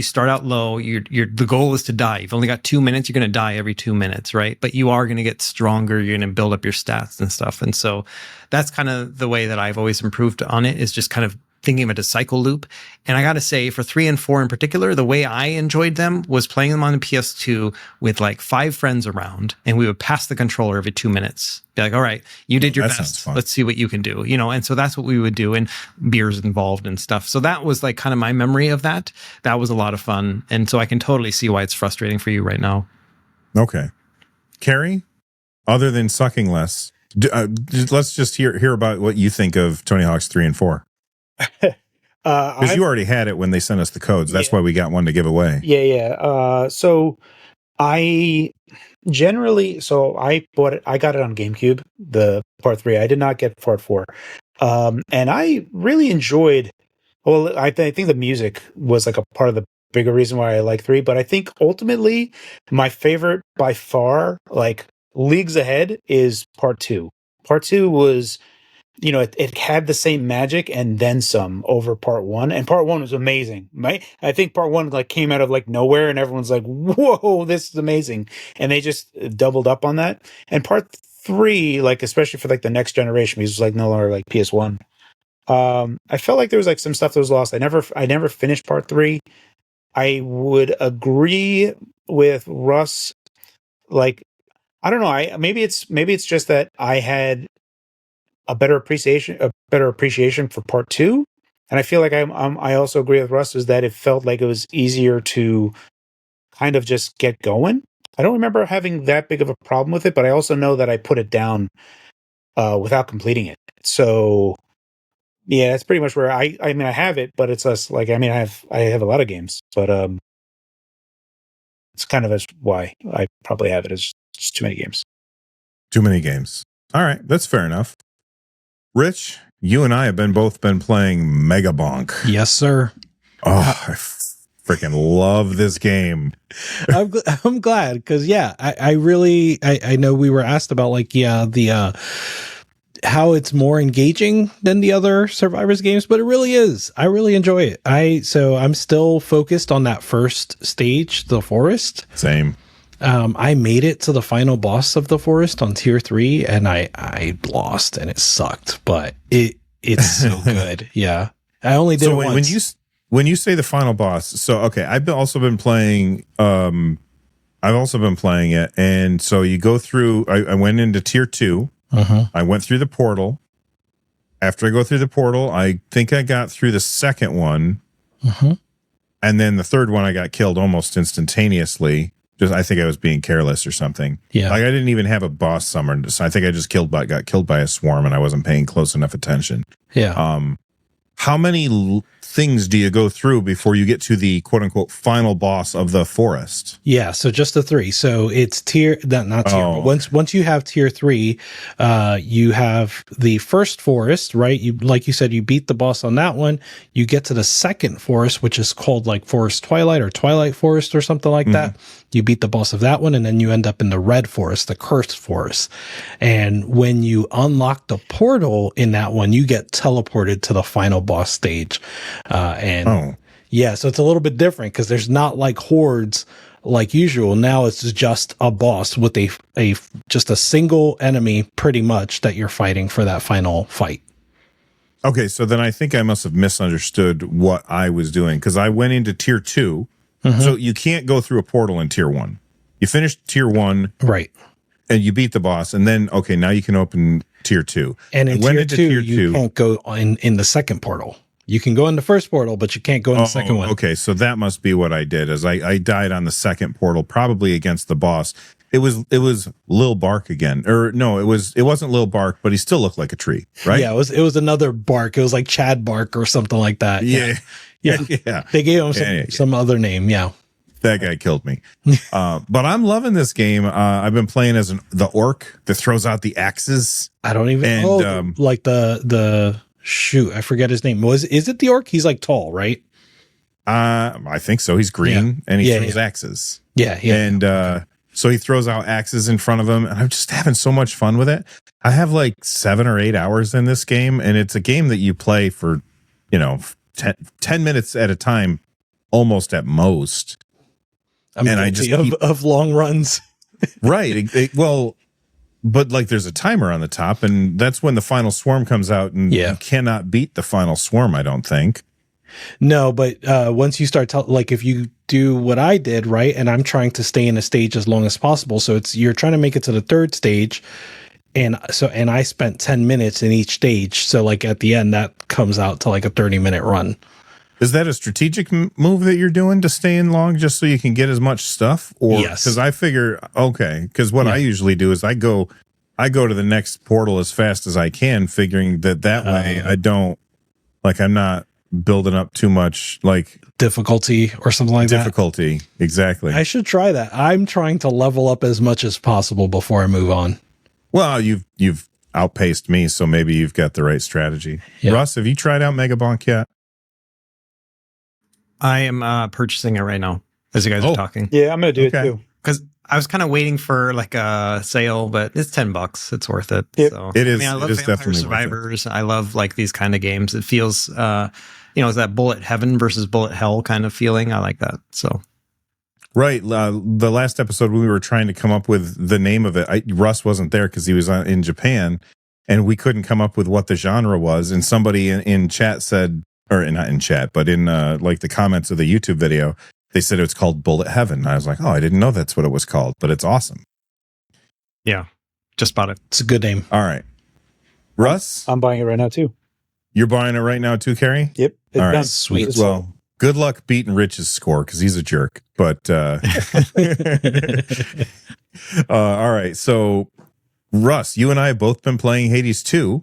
start out low, the goal is to die. You've only got 2 minutes. You're going to die every 2 minutes, right? But you are going to get stronger. You're going to build up your stats and stuff. And so that's kind of the way that I've always improved on it, is just kind of thinking of it as a cycle loop. And I got to say, for 3 and 4 in particular, the way I enjoyed them was playing them on the PS2 with like 5 friends around, and we would pass the controller every 2 minutes. Be like, all right, you did your best. Let's see what you can do. And so that's what we would do, and beers involved and stuff. So that was like kind of my memory of that. That was a lot of fun. And so I can totally see why it's frustrating for you right now. Okay. Carrie, other than sucking less, let's just hear about what you think of Tony Hawk's 3 and 4. Because you already had it when they sent us the codes. That's why we got one to give away. Yeah. So I bought it. I got it on GameCube, the part 3. I did not get part 4. And I really enjoyed. Well, I think the music was like a part of the bigger reason why I like 3. But I think ultimately my favorite by far, like leagues ahead, is part 2. Part 2 was it had the same magic and then some over part one. And part one was amazing. I think part one like came out of like nowhere and everyone's like, whoa, this is amazing. And they just doubled up on that. And part three, like, especially for like the next generation, because it was like no longer like PS1. I felt like there was like some stuff that was lost. I never finished part three. I would agree with Russ. Like, I don't know. Maybe it's just that I had a better appreciation for part two, and I feel like I also agree with Russ is that it felt like it was easier to kind of just get going. I don't remember having that big of a problem with it, but I also know that I put it down without completing it. So yeah, that's pretty much where I mean I have it, but it's less like I have a lot of games, but it's kind of as why I probably have it. It's just too many games. Too many games. All right, that's fair enough. Rich, you and I have both been playing Mega Bonk. Yes, sir. Oh, I freaking love this game. I'm glad because I really know we were asked about like the how it's more engaging than the other Survivors games, but it really is. I really enjoy it. So I'm still focused on that first stage, the forest. Same. I made it to the final boss of the forest on tier 3 and I lost and it sucked, but it's so good. Yeah. I only did it once. When you say the final boss, so okay, I've also been playing it, and so you go through I went into tier 2. I went through the portal. After I go through the portal, I think I got through the second one. And then the third one I got killed almost instantaneously. I think I was being careless or something. Yeah. Like I didn't even have a boss summoned. So I think I just got killed by a swarm and I wasn't paying close enough attention. Yeah. How many things do you go through before you get to the quote unquote final boss of the forest? Yeah. So just the 3. So it's not tier. But once you have tier 3, you have the first forest, right? Like you said, you beat the boss on that one. You get to the second forest, which is called like Forest Twilight or Twilight Forest or something like that. You beat the boss of that one, and then you end up in the red forest, the cursed forest. And when you unlock the portal in that one, you get teleported to the final boss stage. Yeah, so it's a little bit different because there's not like hordes like usual. Now it's just a boss with just a single enemy pretty much that you're fighting for that final fight. Okay, so then I think I must have misunderstood what I was doing because I went into tier 2. So you can't go through a portal in tier 1. You finish tier 1. Right. And you beat the boss. And then, okay, now you can open tier 2. And in tier 2, you can't go in the second portal. You can go in the first portal, but you can't go in the second one. Okay, so that must be what I did. Is I died on the second portal, probably against the boss. It was Lil Bark again, or no, it wasn't Lil Bark, but he still looked like a tree, right? Yeah, it was another Bark. It was like Chad Bark or something like that. Yeah. They gave him some other name. Yeah, that guy killed me. But I'm loving this game. I've been playing as the orc that throws out the axes. I don't even know, like the shoot. I forget his name. Is it the orc? He's like tall, right? I think so. He's green and he throws axes. Yeah. And so he throws out axes in front of him, and I'm just having so much fun with it. I have like 7 or 8 hours in this game, and it's a game that you play for, 10 minutes at a time, almost at most. I'm guilty of long runs. Right. But like there's a timer on the top, and that's when the final swarm comes out, and you cannot beat the final swarm, I don't think. No, but once you start like if you do what I did, right, and I'm trying to stay in a stage as long as possible, so you're trying to make it to the third stage, and I spent 10 minutes in each stage, so like at the end that comes out to like a 30-minute run. Is that a strategic move that you're doing to stay in long just so you can get as much stuff? Or yes, because I figure because what I usually do is I go to the next portal as fast as I can, figuring that way I'm not building up too much like difficulty or something like that. Exactly. I should try that. I'm trying to level up as much as possible before I move on. Well, you've outpaced me, so maybe you've got the right strategy. Yep. Russ, have you tried out Mega Bonk yet? I am purchasing it right now as you guys are talking. Yeah, I'm gonna do it too. Because I was kind of waiting for like a sale, but it's $10. It's worth it. Yep. So It is. I love It is Vampire definitely worth it. Survivors. I love like these kind of games. It feels, it's that bullet heaven versus bullet hell kind of feeling. I like that. So Right. The last episode we were trying to come up with the name of it. Russ wasn't there because he was in Japan, and we couldn't come up with what the genre was. And somebody in chat said, or not in chat, but in like the comments of the YouTube video, they said it's called Bullet Heaven. And I was like, oh, I didn't know that's what it was called, but it's awesome. yeah, just bought it. It's a good name. All right. Russ, I'm buying it right now too. you're buying it right now too, Carrie? Yep. It's All right. done. Sweet. It's Well, good luck beating Rich's score because he's a jerk. But all right. So, Russ, you and I have both been playing Hades 2.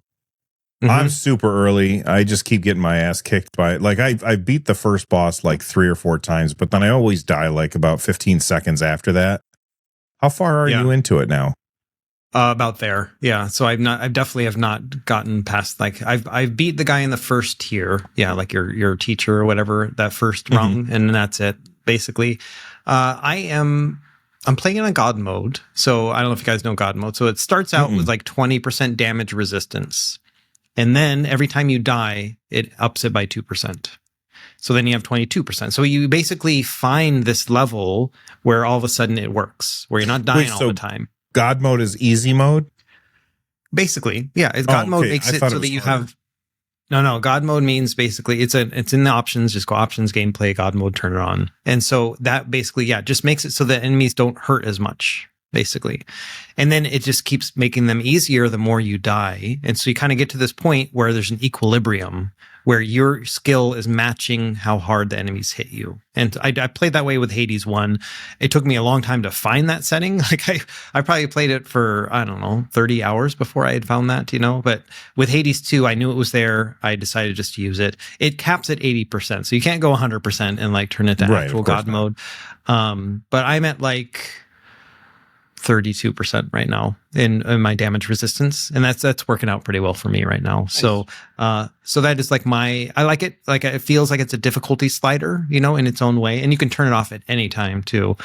I'm super early. I just keep getting my ass kicked by it. Like I beat the first boss like 3 or 4 times, but then I always die like about 15 seconds after that. How far are you into it now? About there. Yeah. So I definitely have not gotten past, like, I've beat the guy in the first tier. Yeah. Like your teacher or whatever, that first rung. And that's it basically. I'm playing it on God mode. So I don't know if you guys know God mode. So it starts out with like 20% damage resistance. And then every time you die, it ups it by 2%. So then you have 22%. So you basically find this level where all of a sudden it works, where you're not dying all the time. God mode is easy mode? Basically, yeah. God mode makes it so that you have... No. God mode means basically it's in the options. Just go options, gameplay, God mode, turn it on. And so that basically, just makes it so that enemies don't hurt as much, basically. And then it just keeps making them easier the more you die. And so you kind of get to this point where there's an equilibrium where your skill is matching how hard the enemies hit you. And I played that way with Hades 1. It took me a long time to find that setting. Like I probably played it for, 30 hours before I had found that, but with Hades 2, I knew it was there. I decided just to use it. It caps at 80%. So you can't go 100% and like turn it to actual God mode. But I'm at like 32% right now in my damage resistance, and that's working out pretty well for me right now. Nice. So that is like I like it. Like it feels like it's a difficulty slider, in its own way, and you can turn it off at any time too.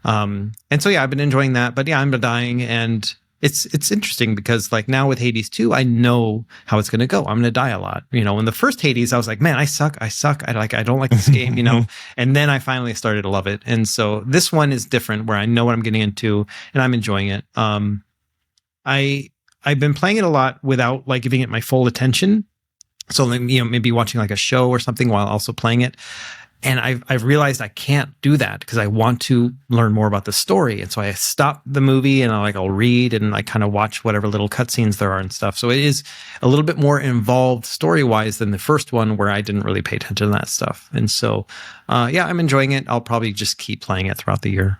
And so I've been enjoying that. But I'm dying, and it's interesting because like now with Hades 2, I know how it's going to go. I'm going to die a lot. In the first Hades, I was like, man, I suck. I don't like this game, and then I finally started to love it. And so this one is different where I know what I'm getting into and I'm enjoying it. I've been playing it a lot without like giving it my full attention. So, maybe watching like a show or something while also playing it. And I've realized I can't do that because I want to learn more about the story. And so I stop the movie and I'll read and I kind of watch whatever little cutscenes there are and stuff. So it is a little bit more involved story-wise than the first one where I didn't really pay attention to that stuff. And so, I'm enjoying it. I'll probably just keep playing it throughout the year.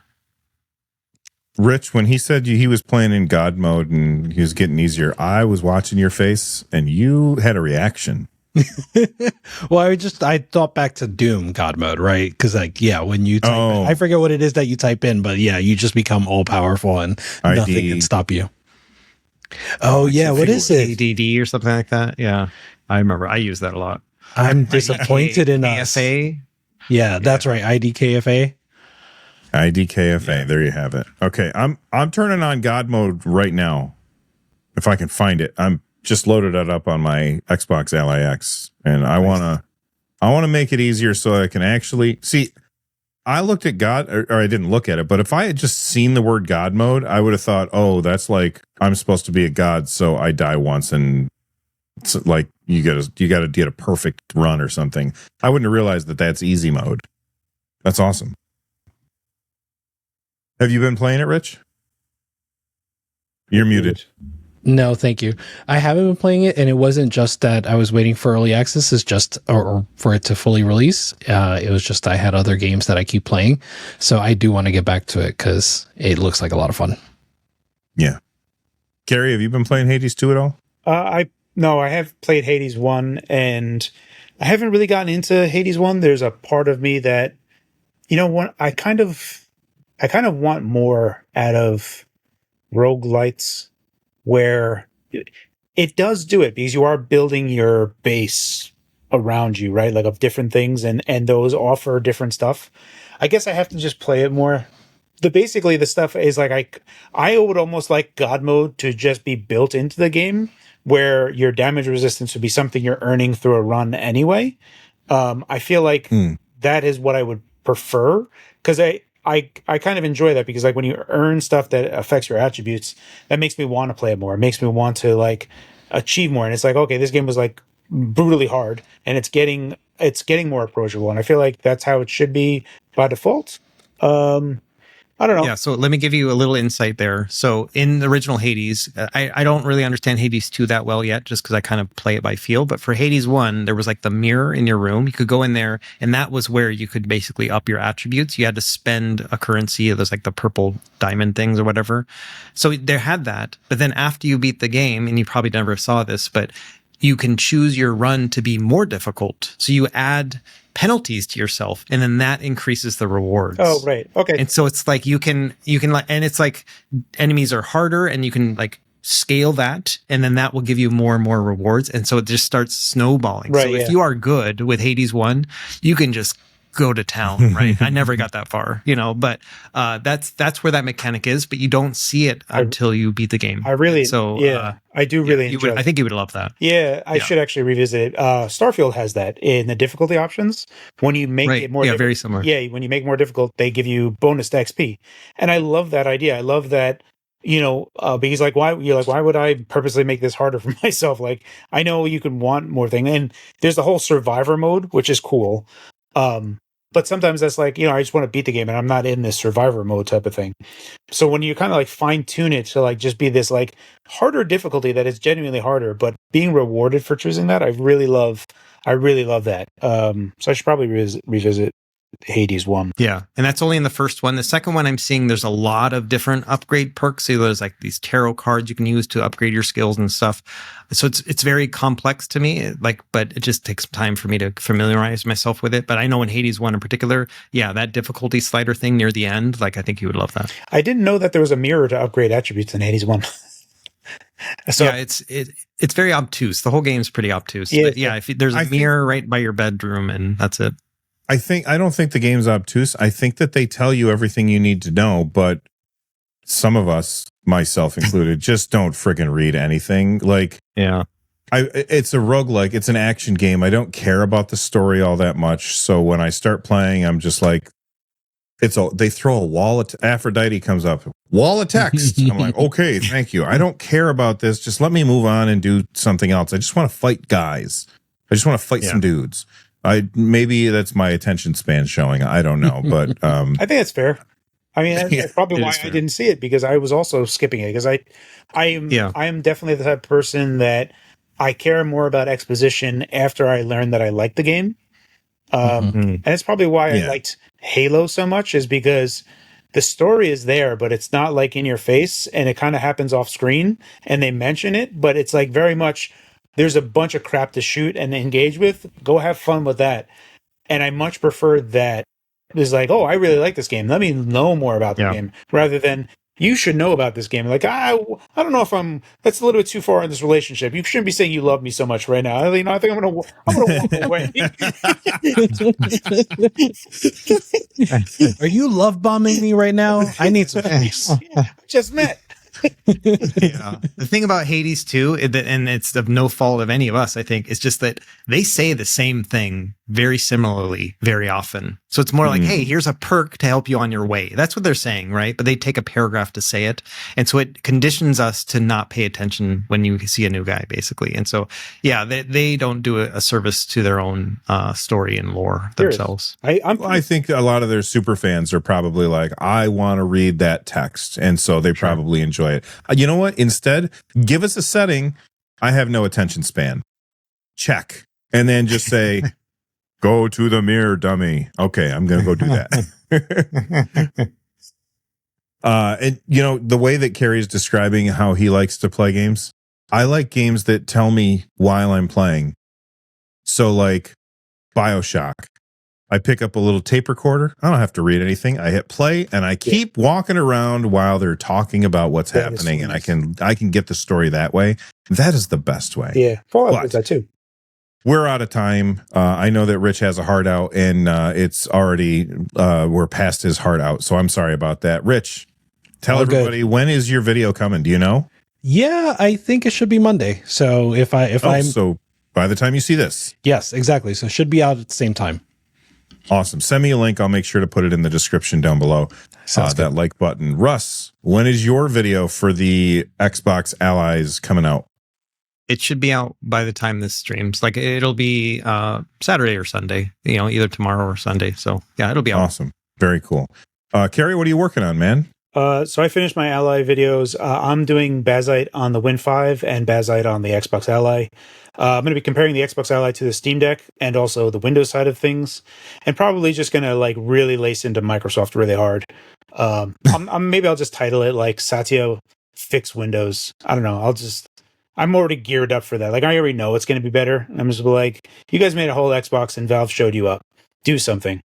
Rich, when he said he was playing in God mode and he was getting easier, I was watching your face and you had a reaction. Well, I thought back to Doom God mode, right? Because when you type in, I forget what it is that you type in, but you just become all powerful and nothing can stop you. Oh yeah, what is it? ADD or something like that. Yeah, I remember. I use that a lot. I'm disappointed in us. IDKFA. Yeah, that's right. IDKFA. IDKFA. There you have it. Okay, I'm turning on God mode right now. If I can find it, I'm just loaded it up on my Xbox Ally X, and I want to make it easier so I can actually see. I looked at God, or I didn't look at it, but if I had just seen the word God mode, I would have thought, oh, that's like I'm supposed to be a god, so I die once, and it's like you got to get a perfect run or something. I wouldn't have realized that that's easy mode. That's awesome. Have you been playing it, Rich? You're muted. No, thank you. I haven't been playing it, and it wasn't just that I was waiting for early access. It's just, or for it to fully release. It was just I had other games that I keep playing, so I do want to get back to it because it looks like a lot of fun. Yeah, Gary, have you been playing Hades 2 at all? I have played Hades 1, and I haven't really gotten into Hades 1. There's a part of me that, I kind of want more out of roguelites, where it does do it because you are building your base around you, right? Like of different things, and those offer different stuff. I guess I have to just play it more basically the stuff is like I would almost like God mode to just be built into the game, where your damage resistance would be something you're earning through a run anyway. I feel like that is what I would prefer, because I kind of enjoy that, because like when you earn stuff that affects your attributes, that makes me want to play it more. It makes me want to like achieve more. And it's like, okay, this game was like brutally hard, and it's getting more approachable. And I feel like that's how it should be by default. I don't know. Yeah, so let me give you a little insight there. So in the original Hades, I don't really understand Hades 2 that well yet, just because I kind of play it by feel. But for Hades 1, there was like the mirror in your room. You could go in there, and that was where you could basically up your attributes. You had to spend a currency. It was like the purple diamond things or whatever. So there had that. But then after you beat the game, and you probably never saw this, but you can choose your run to be more difficult. So you add penalties to yourself, and then that increases the rewards. Oh, right. Okay. And so it's like you can like, and it's like enemies are harder, and you can like scale that, and then that will give you more and more rewards. And so it just starts snowballing. Right, so if you are good with Hades 1, you can just go to town, right? I never got that far, but that's where that mechanic is, but you don't see it until you beat the game. I really, so I do really enjoy it. I think you would love that. Yeah, I should actually revisit it. Starfield has that in the difficulty options. When you make it more, very similar. Yeah, when you make it more difficult, they give you bonus to XP, and I love that idea. I love that. Because like, why would I purposely make this harder for myself? Like, I know you can want more things, and there's the whole survivor mode, which is cool. But sometimes that's like, I just want to beat the game, and I'm not in this survivor mode type of thing. So when you kind of like fine tune it to like just be this like harder difficulty that is genuinely harder, but being rewarded for choosing that, I really love that. So I should probably revisit Hades 1. Yeah, and that's only in the first one. The second one, I'm seeing there's a lot of different upgrade perks. So there's like these tarot cards you can use to upgrade your skills and stuff. So it's very complex to me, but it just takes time for me to familiarize myself with it. But I know in Hades 1 in particular, yeah, that difficulty slider thing near the end, like I think you would love that. I didn't know that there was a mirror to upgrade attributes in Hades 1. So yeah, it's very obtuse. The whole game's pretty obtuse. Yeah, but yeah, if there's a mirror right by your bedroom, and that's it. I don't think the game's obtuse. I think that they tell you everything you need to know, but some of us, myself included, just don't friggin' read anything. Like, yeah, it's a roguelike. It's an action game. I don't care about the story all that much. So when I start playing, I'm just like, they throw a wall. Aphrodite comes up, wall of text. I'm like, okay, thank you. I don't care about this. Just let me move on and do something else. I just want to fight guys. I just want to fight some dudes. Maybe that's my attention span showing. I don't know, but I think that's fair. I mean, that's probably why I didn't see it, because I was also skipping it, because I am definitely the type of person that I care more about exposition after I learn that I like the game. And it's probably why I liked Halo so much, is because the story is there, but it's not like in your face, and it kind of happens off screen, and they mention it, but it's like very much, there's a bunch of crap to shoot and engage with. Go have fun with that. And I much prefer that. It's like, oh, I really like this game. Let me know more about the game, rather than you should know about this game. Like, I don't know if that's a little bit too far in this relationship. You shouldn't be saying you love me so much right now. I think I'm gonna walk away. Are you love bombing me right now? I need some space. Just met. Yeah. The thing about Hades too, and it's of no fault of any of us, I think, is just that they say the same thing very similarly very often. So it's more like, hey, here's a perk to help you on your way. That's what they're saying, right? But they take a paragraph to say it. And so it conditions us to not pay attention when you see a new guy, basically. And so, yeah, they don't do a service to their own story and lore themselves. I think a lot of their super fans are probably like, I want to read that text. And so they probably enjoy it. You know what? Instead, give us a setting. I have no attention span. Check. And then just say, go to the mirror, dummy. Okay, I'm going to go do that. And, the way that Carrie's describing how he likes to play games, I like games that tell me while I'm playing. So like BioShock. I pick up a little tape recorder. I don't have to read anything. I hit play and I keep walking around while they're talking about what's happening, and I can get the story that way. That is the best way. Yeah, Fallout does that too. we're out of time. I know that Rich has a heart out, and it's already we're past his heart out. So I'm sorry about that. Rich, tell everybody, when is your video coming? Do you know? Yeah, I think it should be Monday. So so by the time you see this, yes, exactly. So it should be out at the same time. Awesome. Send me a link. I'll make sure to put it in the description down below. That like button. Russ, when is your video for the Xbox Allies coming out? It should be out by the time this streams. Like it'll be Saturday or Sunday, either tomorrow or Sunday. So yeah, it'll be out. Awesome. Very cool. Carrie, what are you working on, man? So I finished my Ally videos. I'm doing Bazzite on the Win 5 and Bazzite on the Xbox Ally. I'm going to be comparing the Xbox Ally to the Steam Deck and also the Windows side of things, and probably just going to like really lace into Microsoft really hard. Maybe I'll just title it like Satya Fix Windows. I don't know. I'm already geared up for that. Like I already know it's going to be better. I'm just like, you guys made a whole Xbox and Valve showed you up. Do something.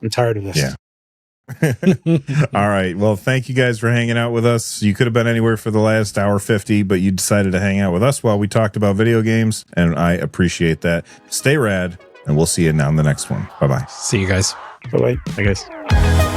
I'm tired of this. Yeah. All right. Well, thank you guys for hanging out with us. You could have been anywhere for the last hour 50, but you decided to hang out with us while we talked about video games, and I appreciate that. Stay rad, and we'll see you on the next one. Bye-bye. See you guys. Bye-bye. Bye, guys.